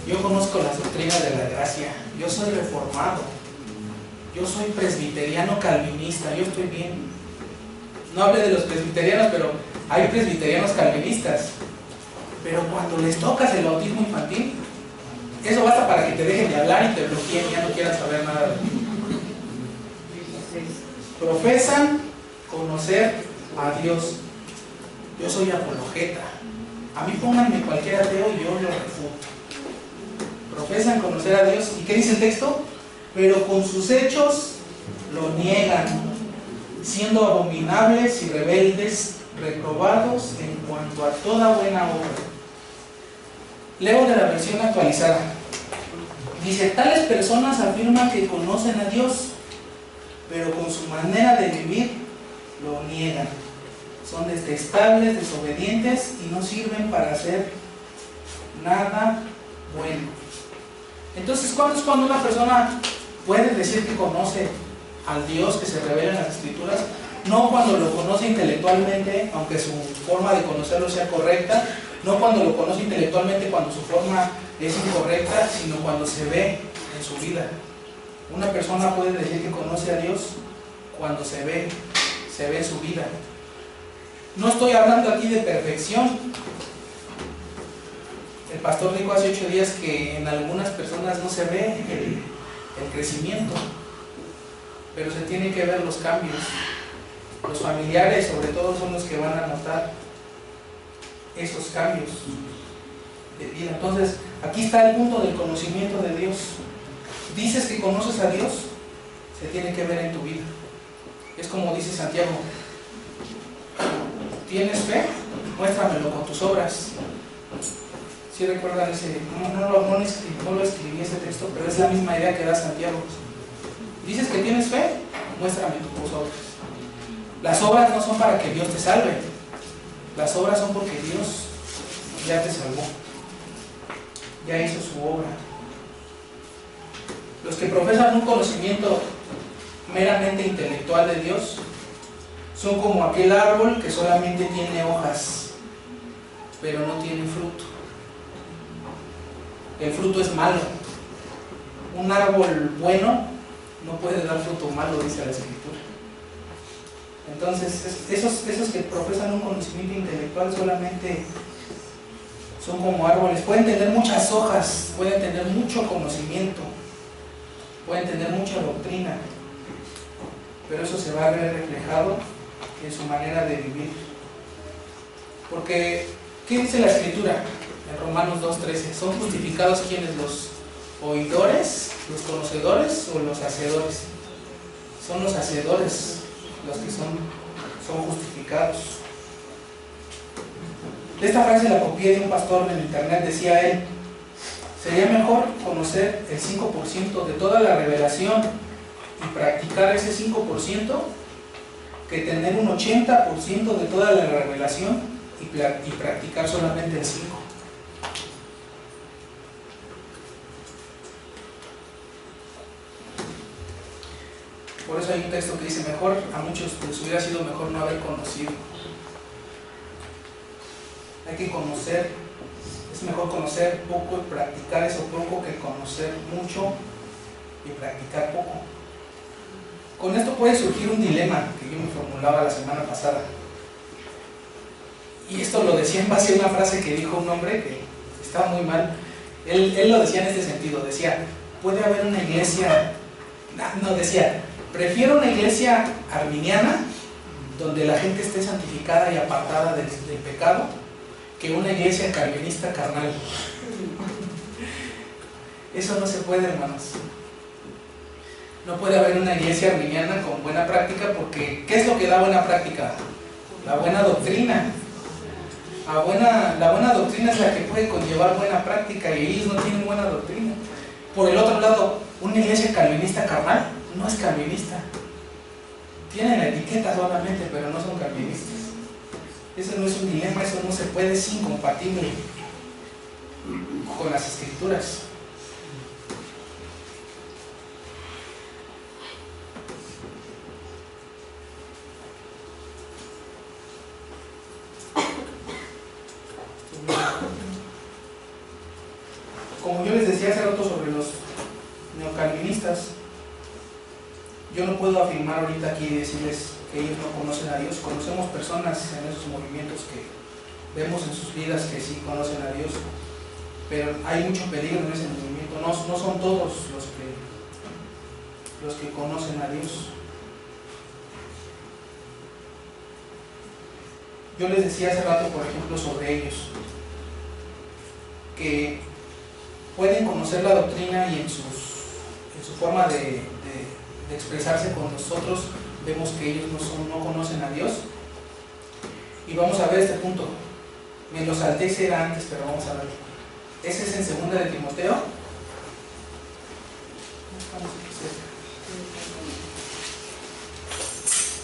Yo conozco las doctrinas de la gracia. Yo soy reformado. Yo soy presbiteriano calvinista. Yo estoy bien. No hablé de los presbiterianos, pero hay presbiterianos calvinistas. Pero cuando les tocas el bautismo infantil, eso basta para que te dejen de hablar y te bloqueen y ya no quieran saber nada de ti. Profesan conocer a Dios. Yo soy apologeta. A mí pónganme cualquier ateo y yo lo refuto. Profesan conocer a Dios. ¿Y qué dice el texto? Pero con sus hechos lo niegan, siendo abominables y rebeldes, reprobados en cuanto a toda buena obra. Leo de la versión actualizada. Dice: tales personas afirman que conocen a Dios, pero con su manera de vivir lo niegan. Son detestables, desobedientes y no sirven para hacer nada bueno. Entonces, ¿cuándo es cuando una persona puede decir que conoce al Dios que se revela en las Escrituras? No cuando lo conoce intelectualmente, aunque su forma de conocerlo sea correcta, no cuando lo conoce intelectualmente cuando su forma es incorrecta, sino cuando se ve en su vida. Una persona puede decir que conoce a Dios cuando se ve en su vida. No estoy hablando aquí de perfección. El pastor dijo hace 8 días que en algunas personas no se ve el crecimiento, pero se tienen que ver los cambios. Los familiares, sobre todo, son los que van a notar esos cambios de vida. Entonces, aquí está el punto del conocimiento de Dios. Dices que conoces a Dios, se tiene que ver en tu vida. Es como dice Santiago: ¿tienes fe? Muéstramelo con tus obras. ¿Sí recuerdan ese? No lo escribí ese texto, pero es la misma idea que da Santiago. Dices que tienes fe, muéstrame tus obras. Las obras no son para que Dios te salve. Las obras son porque Dios ya te salvó, ya hizo su obra. Los que profesan un conocimiento meramente intelectual de Dios son como aquel árbol que solamente tiene hojas, pero no tiene fruto. El fruto es malo. Un árbol bueno no puede dar fruto malo, dice la Escritura. Entonces, esos que profesan un conocimiento intelectual solamente son como árboles. Pueden tener muchas hojas, pueden tener mucho conocimiento, pueden tener mucha doctrina, pero eso se va a ver reflejado en su manera de vivir. Porque, ¿qué dice la Escritura? En Romanos 2:13, ¿son justificados quienes? ¿Los oidores, los conocedores o los hacedores? Son los hacedores los que son justificados. Esta frase la copié de un pastor en internet. Decía él: sería mejor conocer el 5% de toda la revelación y practicar ese 5% que tener un 80% de toda la revelación y practicar solamente el 5%. Por eso hay un texto que dice: mejor, a muchos les hubiera sido mejor no haber conocido. Hay que conocer, es mejor conocer poco y practicar eso poco que conocer mucho y practicar poco. Con esto puede surgir un dilema que yo me formulaba la semana pasada. Y esto lo decía en base a una frase que dijo un hombre que está muy mal. Él lo decía en este sentido. Decía: puede haber una iglesia, decía, prefiero una iglesia arminiana donde la gente esté santificada y apartada del pecado, que una iglesia calvinista carnal. Eso no se puede, hermanos. No puede haber una iglesia arminiana con buena práctica, porque ¿qué es lo que da buena práctica? La buena doctrina. La buena doctrina es la que puede conllevar buena práctica y ellos no tienen buena doctrina. Por el otro lado, una iglesia calvinista carnal no es calvinista. Tienen la etiqueta solamente, pero no son calvinistas. Eso no es un dilema, eso no se puede, es incompatible con las escrituras. Como yo les decía hace rato sobre los neocalvinistas, yo no puedo afirmar ahorita aquí y decirles que ellos no conocen a Dios. Conocemos personas en esos movimientos que vemos en sus vidas que sí conocen a Dios, pero hay mucho peligro en ese movimiento. No son todos los que conocen a Dios. Yo les decía hace rato, por ejemplo, sobre ellos, que pueden conocer la doctrina y en su forma de expresarse con nosotros vemos que ellos no conocen a Dios. Y vamos a ver este punto. Me lo salté, ese era antes, pero vamos a verlo. Ese es en 2 de Timoteo.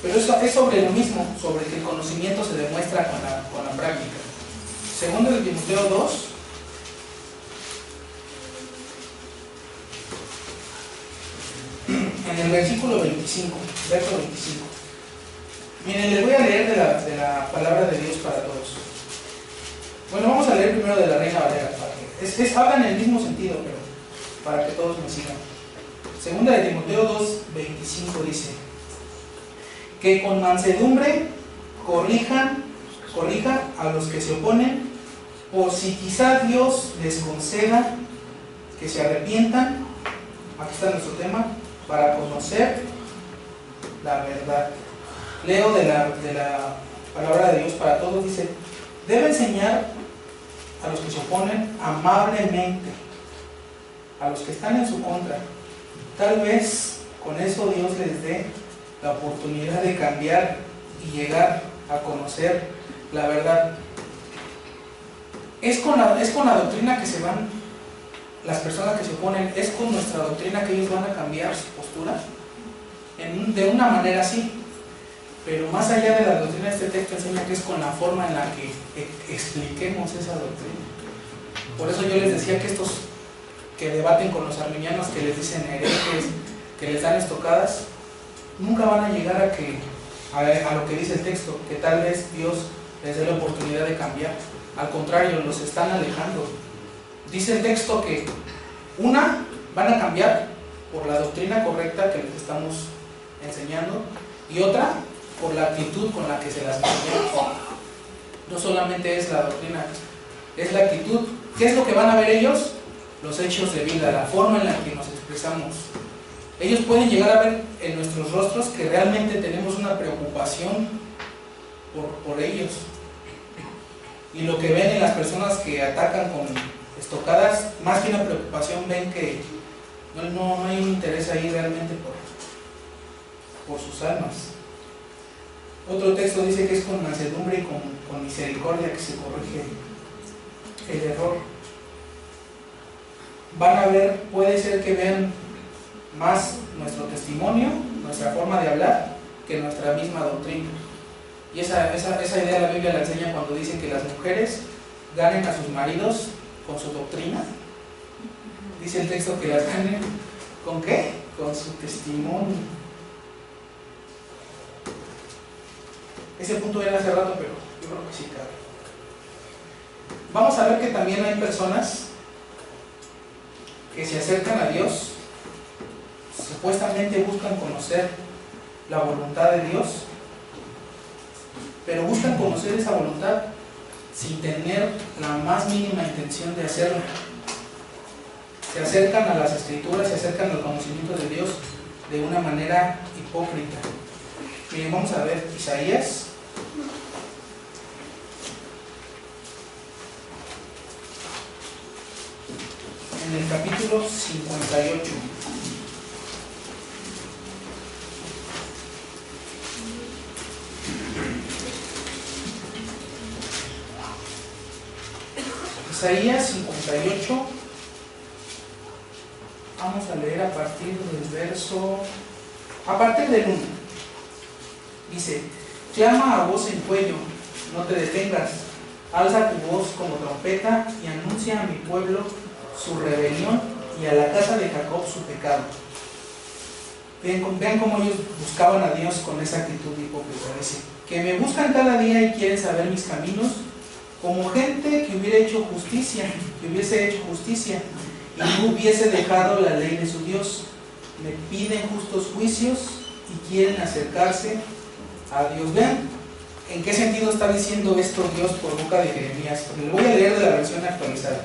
Pero eso es sobre lo mismo, sobre que el conocimiento se demuestra con la práctica. 2 de Timoteo 2. En el versículo 25, verso 25. Miren, les voy a leer de la palabra de Dios para todos. Bueno, vamos a leer primero de la Reina Valera. Hablan en el mismo sentido, pero para que todos me sigan. 2 de Timoteo 2, 25 dice: que con mansedumbre corrija a los que se oponen, por si quizá Dios les conceda que se arrepientan. Aquí está nuestro tema, para conocer la verdad. Leo de la palabra de Dios para todos. Dice: debe enseñar a los que se oponen amablemente, a los que están en su contra. Tal vez con eso Dios les dé la oportunidad de cambiar y llegar a conocer la verdad. Es con la doctrina que se van las personas que se oponen, es con nuestra doctrina que ellos van a cambiar su postura, de una manera así. Pero más allá de la doctrina, este texto enseña que es con la forma en la que expliquemos esa doctrina. Por eso yo les decía que estos que debaten con los arminianos, que les dicen herejes, que les dan estocadas, nunca van a llegar a lo que dice el texto, que tal vez Dios les dé la oportunidad de cambiar. Al contrario, los están alejando. Dice el texto que van a cambiar por la doctrina correcta que les estamos enseñando, y otra por la actitud con la que se las enseñamos. No solamente es la doctrina, es la actitud. ¿Qué es lo que van a ver ellos? Los hechos de vida, la forma en la que nos expresamos. Ellos pueden llegar a ver en nuestros rostros que realmente tenemos una preocupación por ellos. Y lo que ven en las personas que atacan con estocadas, más que una preocupación, ven que no hay un interés ahí realmente por sus almas. Otro texto dice que es con mansedumbre y con misericordia que se corrige el error. Van a ver, puede ser que vean más nuestro testimonio, nuestra forma de hablar, que nuestra misma doctrina. Y esa idea la Biblia la enseña cuando dice que las mujeres ganen a sus maridos con su doctrina. Dice el texto que las ganen ¿con qué? Con su testimonio. Ese punto era hace rato, pero yo creo que sí cabe. Vamos a ver que también hay personas que se acercan a Dios, supuestamente buscan conocer la voluntad de Dios, pero buscan conocer esa voluntad sin tener la más mínima intención de hacerlo. Se acercan a las Escrituras, se acercan al conocimiento de Dios de una manera hipócrita. Miren, vamos a ver Isaías. En el capítulo 58. Isaías 58. Vamos a leer a partir del 1. Dice: clama a voz en cuello, no te detengas, alza tu voz como trompeta y anuncia a mi pueblo su rebelión y a la casa de Jacob su pecado. Vean cómo ellos buscaban a Dios con esa actitud hipócrita. Dice: que me buscan cada día y quieren saber mis caminos, como gente que hubiese hecho justicia y no hubiese dejado la ley de su Dios. Me piden justos juicios y quieren acercarse a Dios. Vean en qué sentido está diciendo esto Dios por boca de Jeremías. Le voy a leer de la versión actualizada.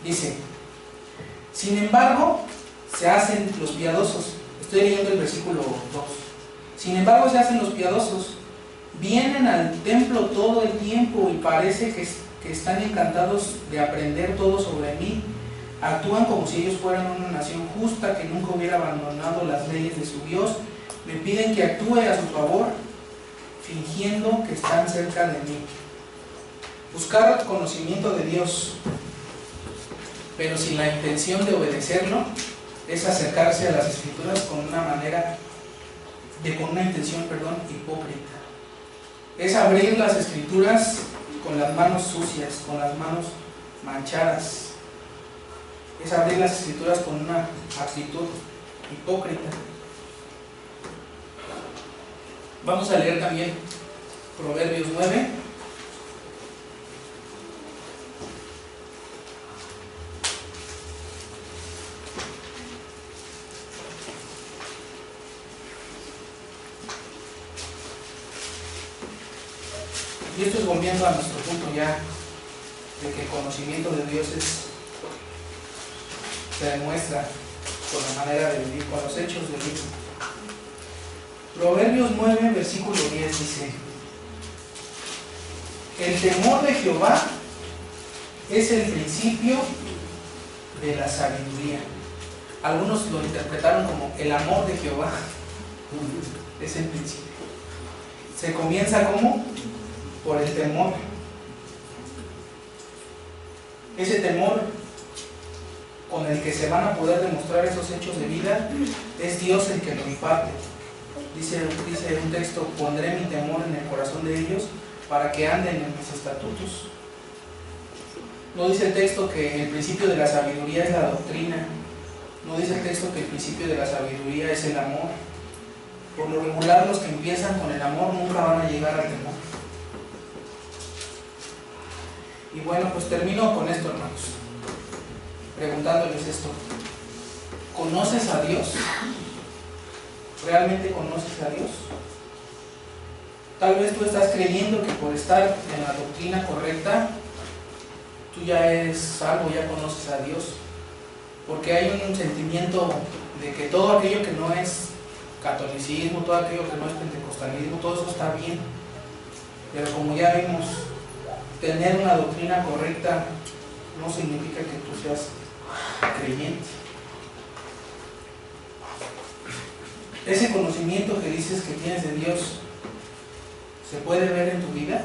Dice: sin embargo, se hacen los piadosos. Estoy leyendo el versículo 2. Sin embargo, se hacen los piadosos. Vienen al templo todo el tiempo y parece que están encantados de aprender todo sobre mí. Actúan como si ellos fueran una nación justa que nunca hubiera abandonado las leyes de su Dios. Me piden que actúe a su favor, fingiendo que están cerca de mí. Buscar conocimiento de Dios, pero sin la intención de obedecerlo, es acercarse a las Escrituras con una intención hipócrita. Es abrir las Escrituras con las manos sucias, con las manos manchadas. Es abrir las Escrituras con una actitud hipócrita. Vamos a leer también Proverbios 9. Y esto es volviendo a nuestro punto ya de que el conocimiento de Dios se demuestra con la manera de vivir, con los hechos de vida. Proverbios 9, versículo 10 dice: el temor de Jehová es el principio de la sabiduría. Algunos lo interpretaron como el amor de Jehová es el principio. Se comienza como por el temor. Ese temor con el que se van a poder demostrar esos hechos de vida es Dios el que lo imparte. Dice un texto: pondré mi temor en el corazón de ellos para que anden en mis estatutos. No dice el texto que el principio de la sabiduría es la doctrina. No dice el texto que el principio de la sabiduría es el amor. Por lo regular, los que empiezan con el amor nunca van a llegar al temor. Y bueno, pues termino con esto, hermanos, preguntándoles esto: ¿conoces a Dios? ¿Realmente conoces a Dios? Tal vez tú estás creyendo que por estar en la doctrina correcta tú ya eres salvo, ya conoces a Dios, porque hay un sentimiento de que todo aquello que no es catolicismo, todo aquello que no es pentecostalismo, todo eso está bien. Pero como ya vimos, tener una doctrina correcta no significa que tú seas creyente. Ese conocimiento que dices que tienes de Dios, ¿se puede ver en tu vida?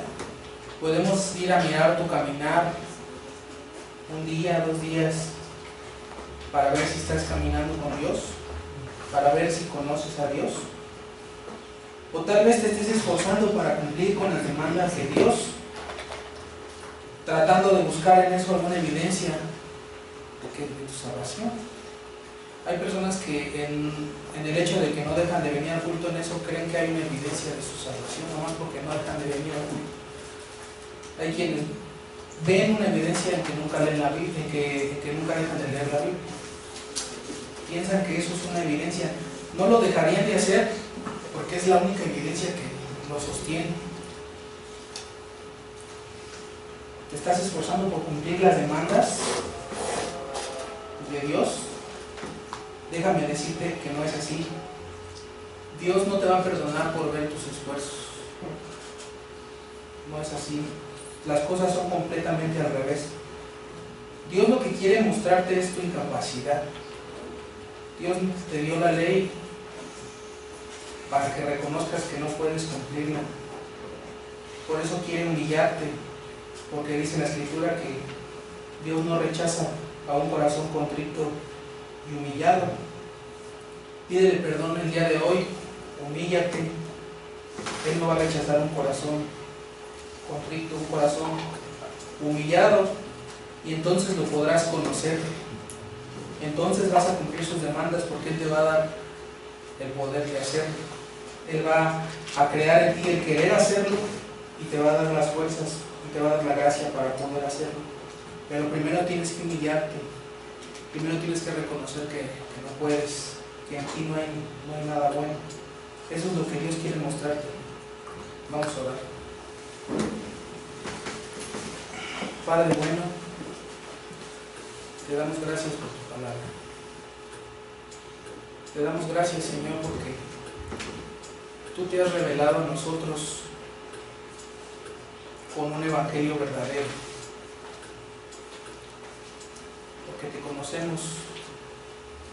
Podemos ir a mirar tu caminar un día, 2 días, para ver si estás caminando con Dios, para ver si conoces a Dios. O tal vez te estés esforzando para cumplir con las demandas de Dios, tratando de buscar en eso alguna evidencia de tu salvación. Hay personas que en el hecho de que no dejan de venir al culto, en eso creen que hay una evidencia de su salvación, nomás porque no dejan de venir al culto. Hay quienes ven una evidencia en que nunca leen la Biblia, en que nunca dejan de leer la Biblia. Piensan que eso es una evidencia. No lo dejarían de hacer porque es la única evidencia que lo sostiene. ¿Te estás esforzando por cumplir las demandas de Dios? Déjame decirte que no es así. Dios no te va a perdonar por ver tus esfuerzos. No es así. Las cosas son completamente al revés. Dios lo que quiere mostrarte es tu incapacidad. Dios te dio la ley para que reconozcas que no puedes cumplirla. Por eso quiere humillarte, porque dice la Escritura Dios no rechaza a un corazón contrito y humillado. Pídele perdón el día de hoy, humíllate. Él no va a rechazar un corazón contrito, un corazón humillado, y entonces lo podrás conocer. Entonces vas a cumplir sus demandas, porque Él te va a dar el poder de hacerlo. Él va a crear en ti el querer hacerlo y te va a dar las fuerzas y te va a dar la gracia para poder hacerlo. Pero primero tienes que humillarte, primero tienes que reconocer que no puedes, que en ti no hay nada bueno. Eso es lo que Dios quiere mostrarte. Vamos a orar. Padre bueno, te damos gracias por tu palabra. Te damos gracias, Señor, porque tú te has revelado a nosotros con un evangelio verdadero. Porque te conocemos,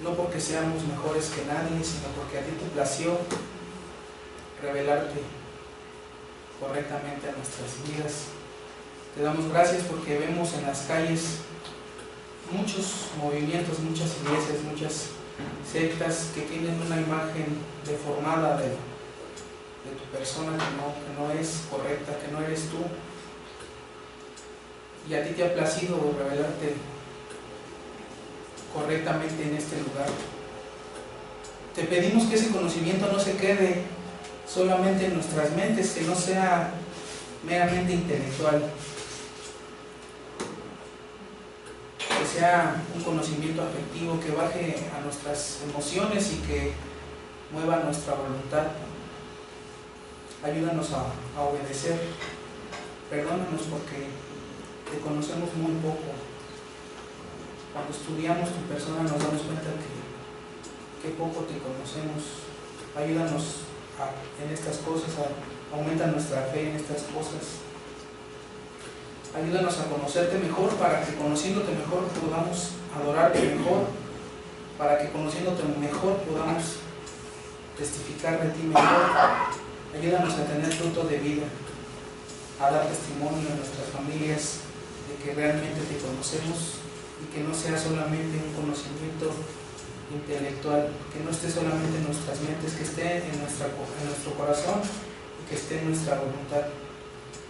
no porque seamos mejores que nadie, sino porque a ti te plació revelarte correctamente a nuestras vidas. Te damos gracias porque vemos en las calles muchos movimientos, muchas iglesias, muchas sectas que tienen una imagen deformada de tu persona que no es correcta, que no eres tú. Y a ti te ha placido revelarte correctamente en este lugar. Te pedimos que ese conocimiento no se quede solamente en nuestras mentes, que no sea meramente intelectual, que sea un conocimiento afectivo que baje a nuestras emociones y que mueva nuestra voluntad. Ayúdanos a obedecer. Perdónanos porque te conocemos muy poco. Cuando estudiamos tu persona nos damos cuenta que poco te conocemos. Ayúdanos en estas cosas, aumenta nuestra fe en estas cosas. Ayúdanos a conocerte mejor, para que conociéndote mejor podamos adorarte mejor, para que conociéndote mejor podamos testificar de ti mejor. Ayúdanos a tener fruto de vida, a dar testimonio a nuestras familias de que realmente te conocemos y que no sea solamente un conocimiento intelectual, que no esté solamente en nuestras mentes, que esté en nuestro corazón y que esté en nuestra voluntad.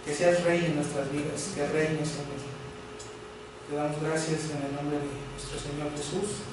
Que seas Rey en nuestras vidas, que reines en nosotros. Te damos gracias en el nombre de nuestro Señor Jesús.